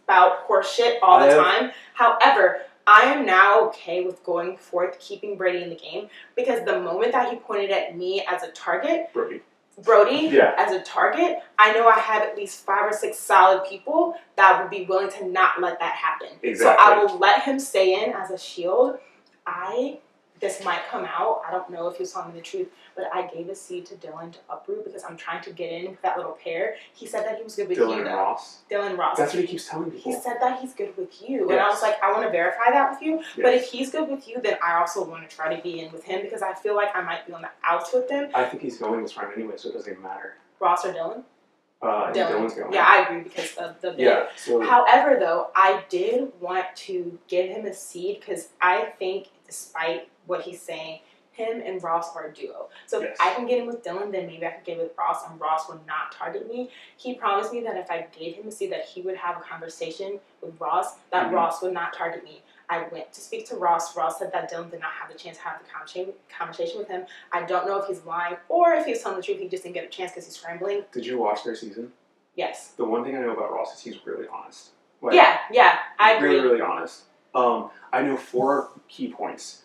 spout horse shit all the time. However, I am now okay with going forth, keeping Brady in the game, because the moment that he pointed at me as a target, Brody Yeah. as a target, I know I have at least 5 or 6 solid people that would be willing to not let that happen. Exactly. So I will let him stay in as a shield. This might come out, I don't know if he was telling me the truth, but I gave a seed to Dylan to uproot because I'm trying to get in with that little pair. He said that he was good with Dylan you, and though. Ross. Dylan Ross. That's what he keeps telling people. He said that he's good with you. And I was Yes. like, I want to verify that with you. But Yes. if he's good with you, then I also want to try to be in with him because I feel like I might be on the outs with him. I think he's going this round anyway, so it doesn't even matter. Ross or Dylan? I think Dylan's going. Yeah, I agree because of the bid. Yeah, so- However, though, I did want to give him a seed because I think, despite what he's saying, him and Ross are a duo. So if I can get in with Dylan, then maybe I can get with Ross, and Ross would not target me. He promised me that if I gave him a seed, that he would have a conversation with Ross, that Ross would not target me. I went to speak to Ross. Ross said that Dylan did not have the chance to have the conversation with him. I don't know if he's lying or if he's telling the truth. He just didn't get a chance because he's scrambling. Did you watch their season? Yes. The one thing I know about Ross is he's really honest. Yeah, I agree. Really, really honest. I know 4 key points.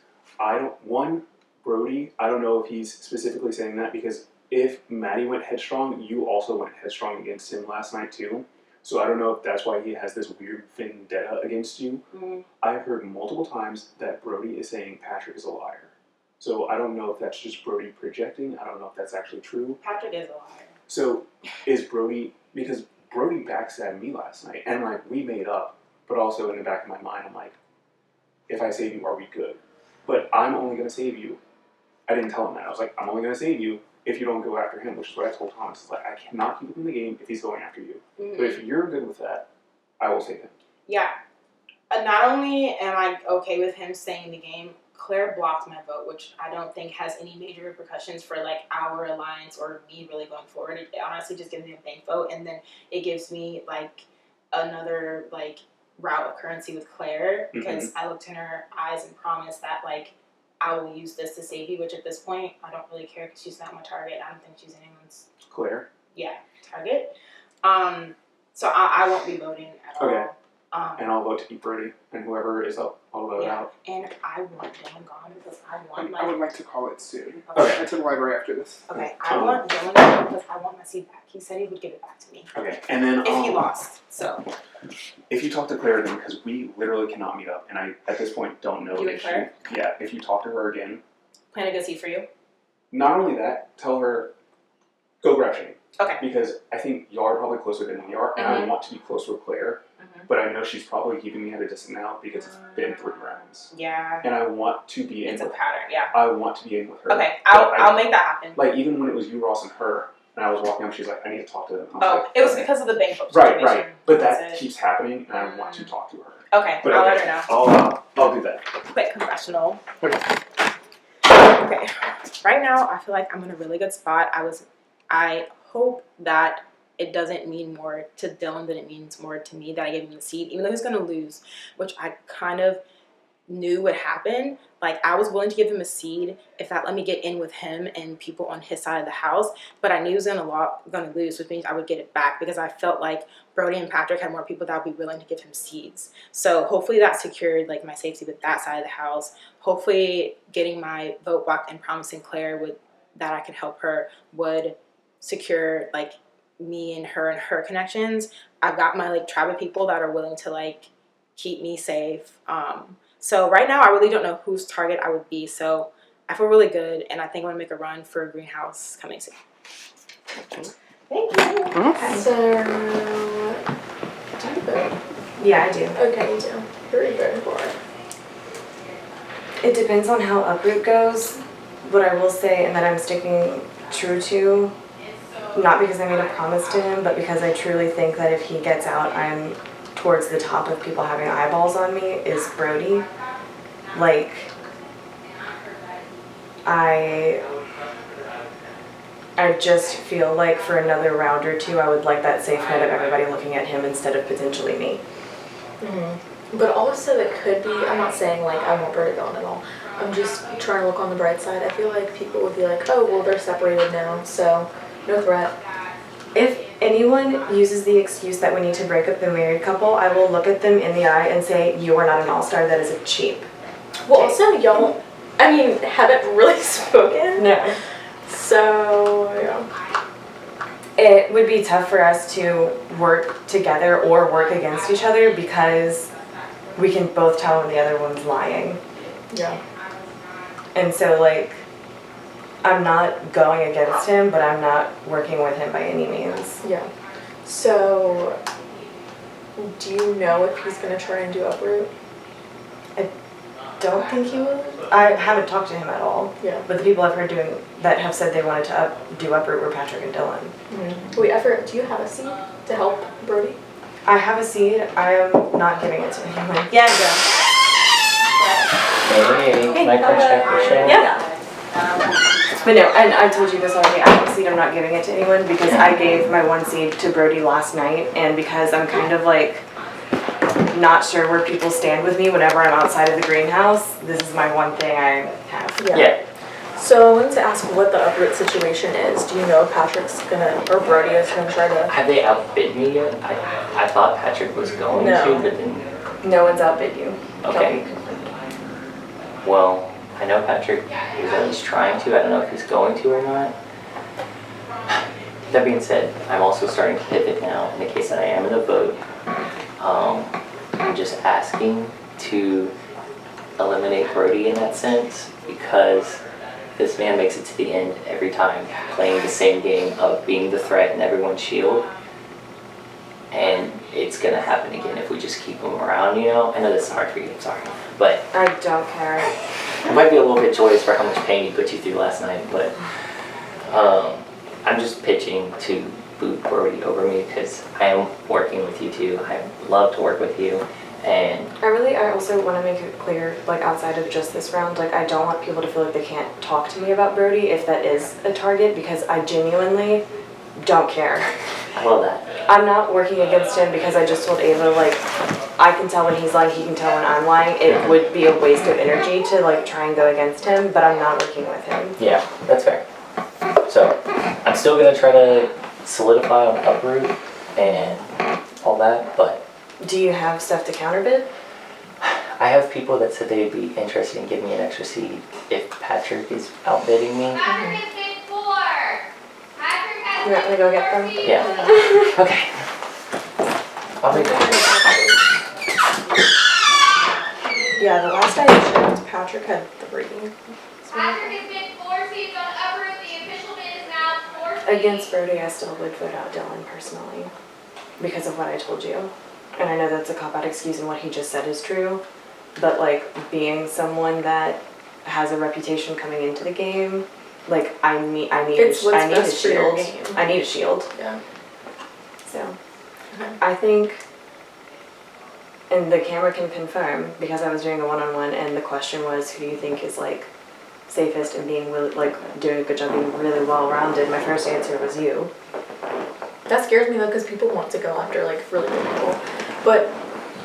Brody, I don't know if he's specifically saying that because if Maddie went headstrong, you also went headstrong against him last night too. So I don't know if that's why he has this weird vendetta against you. Mm-hmm. I've heard multiple times that Brody is saying Patrick is a liar. So I don't know if that's just Brody projecting. I don't know if that's actually true. Patrick is a liar. So is Brody, because Brody backstabbed me last night and like we made up, but also in the back of my mind I'm like, if I save you, are we good? But I'm only going to save you. I didn't tell him that. I was like, I'm only going to save you if you don't go after him, which is what I told Thomas. It's like, I cannot keep him in the game if he's going after you. Mm-hmm. But if you're good with that, I will save him. Yeah. Not only am I okay with him staying in the game, Claire blocked my vote, which I don't think has any major repercussions for like our alliance or me really going forward. It honestly just gives me a bank vote, and then it gives me like another like route of currency with Claire because I looked in her eyes and promised that like I will use this to save you, which at this point I don't really care because she's not my target. I don't think she's anyone's Claire? target. So I won't be voting at all. Okay. And I'll vote to keep Brody, and whoever is up, I'll vote out. And I want Dylan gone because I want I would like to call it soon. Okay. It's in the library after this. Okay, I want Dylan gone because I want my seed back. He said he would give it back to me. Okay, and then If he lost, so. If you talk to Claire again, because we literally cannot meet up, and I at this point don't know You if and Claire? if you talk to her again, Plan a good seed for you. not only that, tell her go grab Shane. Okay. Because I think y'all are probably closer than we are, and I want to be close with Claire, but I know she's probably keeping me at a distance now because it's been 3 rounds. Yeah. And I want to be in. It's a with, pattern, yeah. I want to be in with her. Okay, But I'll make that happen. Like even when it was you, Ross, and her, and I was walking up, she's like, I need to talk to them. I was Oh, like, it was okay. because of the bank vote Right, situation. right. But That's that it. keeps happening, and I want to talk to her. Okay, But I'll okay, let her know. I'll do that. Quick confessional. Okay. Right now, I feel like I'm in a really good spot. I hope that it doesn't mean more to Dylan than it means more to me that I gave him the seed, even though he's gonna lose, which I kind of knew would happen. Like I was willing to give him a seed if that let me get in with him and people on his side of the house, but I knew he was gonna lose, which means I would get it back because I felt like Brody and Patrick had more people that would be willing to give him seeds. So hopefully that secured like my safety with that side of the house. Hopefully getting my vote blocked and promising Claire that I could help her would secure like me and her connections. I've got my like tribe of people that are willing to like keep me safe. So right now I really don't know whose target I would be. So I feel really good, and I think I'm gonna make a run for a greenhouse coming soon. Thank you. So, do you vote? Yeah, I do. Okay, you do. Who are you voting for? It depends on how Uproot goes. What I will say, and that I'm sticking true to, not because I made a promise to him, but because I truly think that if he gets out, I'm towards the top of people having eyeballs on me, is Brody. Like, I just feel like for another round or two, I would like that safe net of everybody looking at him instead of potentially me. But also it could be, I'm not saying like I want Brody gone at all. I'm just trying to look on the bright side. I feel like people would be like, oh, well, they're separated now, so no threat. If anyone uses the excuse that we need to break up the married couple, I will look at them in the eye and say, you are not an all-star, that is a cheap. Well, also, y'all, I mean, haven't really spoken. No. So, yeah. It would be tough for us to work together or work against each other because we can both tell when the other one's lying. Yeah. And so, like, I'm not going against him, but I'm not working with him by any means. Yeah. So, do you know if he's going to try and do Uproot? I don't think he will. I haven't talked to him at all. Yeah. But the people I've heard doing that have said they wanted to do Uproot were Patrick and Dylan. Mm-hmm. Wait, do you have a seed to help Brody? I have a seed. I am not giving it to anyone. Yeah, Hey, can I crunch that for sure? Yeah. But no, and I told you this already, I have a seed, I'm not giving it to anyone because I gave my one seed to Brody last night, and because I'm kind of like not sure where people stand with me whenever I'm outside of the greenhouse, this is my one thing I have. Yeah. So I wanted to ask what the Uproot situation is. Do you know if Patrick's gonna, or Brody is gonna try to? Have they outbid me yet? I thought Patrick was going No. to, but then. No one's outbid you. Okay. Well, I know Patrick is at least trying to. I don't know if he's going to or not. That being said, I'm also starting to pivot now in the case that I am in a vote. I'm just asking to eliminate Brody in that sense because this man makes it to the end every time, playing the same game of being the threat in everyone's shield. And it's gonna happen again if we just keep him around, you know? I know this is hard for you, I'm sorry. But I don't care. it might be a little bit joyous for how much pain he put you through last night, but I'm just pitching to boot Brody over me because I am working with you too. I love to work with you, and I also want to make it clear, like outside of just this round, like I don't want people to feel like they can't talk to me about Brody if that is a target because I genuinely don't care. I love that. I'm not working against him because I just told Ava, like, I can tell when he's lying, he can tell when I'm lying. It would be a waste of energy to like try and go against him, but I'm not working with him. Yeah, that's fair. So I'm still gonna try to solidify on Uproot and all that, but do you have stuff to counterbid? I have people that said they'd be interested in giving me an extra seed if Patrick is outbidding me. You want me to go get them? Yeah. Okay. I'll be back. Yeah, the last I checked, Patrick had 3. Patrick has been 4 seeds on Uproot. The official bid is now 4 seeds. Against Brody, I still would vote out Dylan personally because of what I told you. And I know that's a cop-out excuse and what he just said is true, but like being someone that has a reputation coming into the game, like I need a shield. I need a shield. Yeah. So I think, and the camera can confirm because I was doing a one-on-one and the question was who do you think is like safest and being really, like doing a good job, being really well-rounded. My first answer was you. That scares me though because people want to go after like really good people. But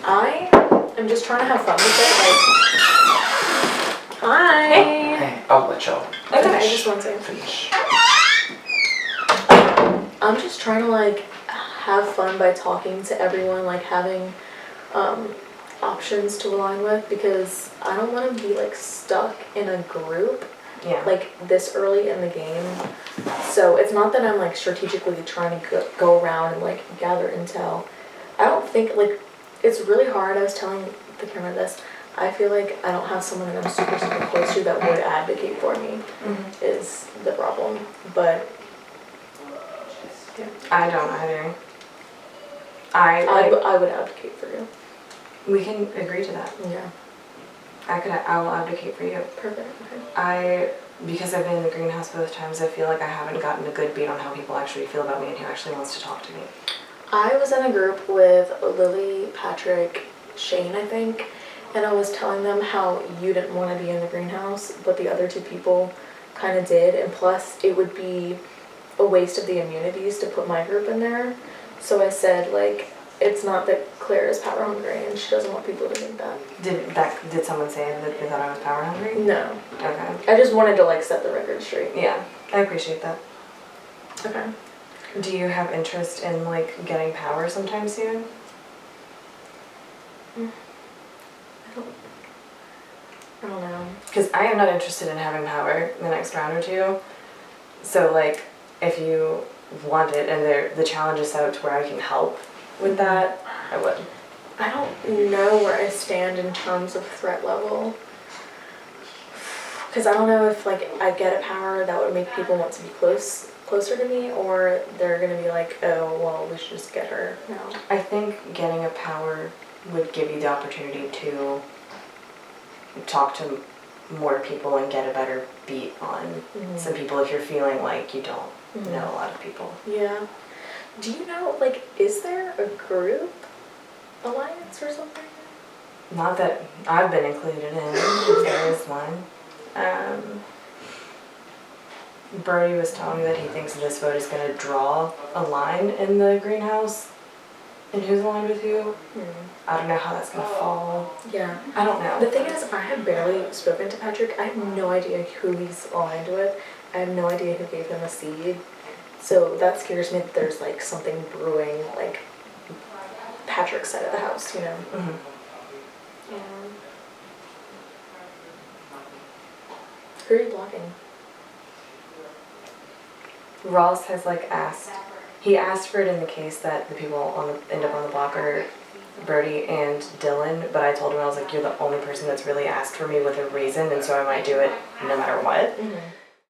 I am just trying to have fun with it. Like, hi. Hey, I'll let y'all. Okay, I just want to finish. I'm just trying to like have fun by talking to everyone, like having options to align with because I don't want to be like stuck in a group like this early in the game. So it's not that I'm like strategically trying to go around and like gather intel. I don't think like it's really hard. I was telling the camera this. I feel like I don't have someone that I'm super close to that would advocate for me is the problem. But yeah. I don't either. I would advocate for you. We can agree to that. Yeah. I will advocate for you. Perfect. Okay. Because I've been in the greenhouse both times, I feel like I haven't gotten a good beat on how people actually feel about me and who actually wants to talk to me. I was in a group with Lily, Patrick, Shane, I think, and I was telling them how you didn't want to be in the greenhouse, but the other 2 people kind of did, and plus it would be a waste of the immunities to put my group in there. So I said, like, it's not that Claire is power hungry and she doesn't want people to think that. Did someone say that they thought I was power hungry? No. Okay. I just wanted to like set the record straight. Yeah, I appreciate that. Okay. Do you have interest in like getting power sometime soon? I don't know. Because I am not interested in having power in the next round or two. So like, if you want it and the challenge is set up to where I can help with that, I would. I don't know where I stand in terms of threat level. Because I don't know if like I get a power that would make people want to be closer to me, or they're gonna be like, oh well, we should just get her now. I think getting a power would give you the opportunity to talk to more people and get a better beat on some people if you're feeling like you don't know a lot of people. Yeah. Do you know, like, is there a group alliance or something? Not that I've been included in, if there is one. Brody was telling me that he thinks this vote is going to draw a line in the greenhouse and who's aligned with who. I don't know how that's going to fall. Yeah. I don't know. The thing is, I have barely spoken to Patrick. I have no idea who he's aligned with. I have no idea who gave him a seed. So that scares me that there's like something brewing, like Patrick's side of the house, you know? Yeah. Who are you blocking? Ross has like asked, he asked for it in the case that the people on the end up on the block are Brody and Dylan, but I told him, I was like, you're the only person that's really asked for me with a reason, and so I might do it no matter what.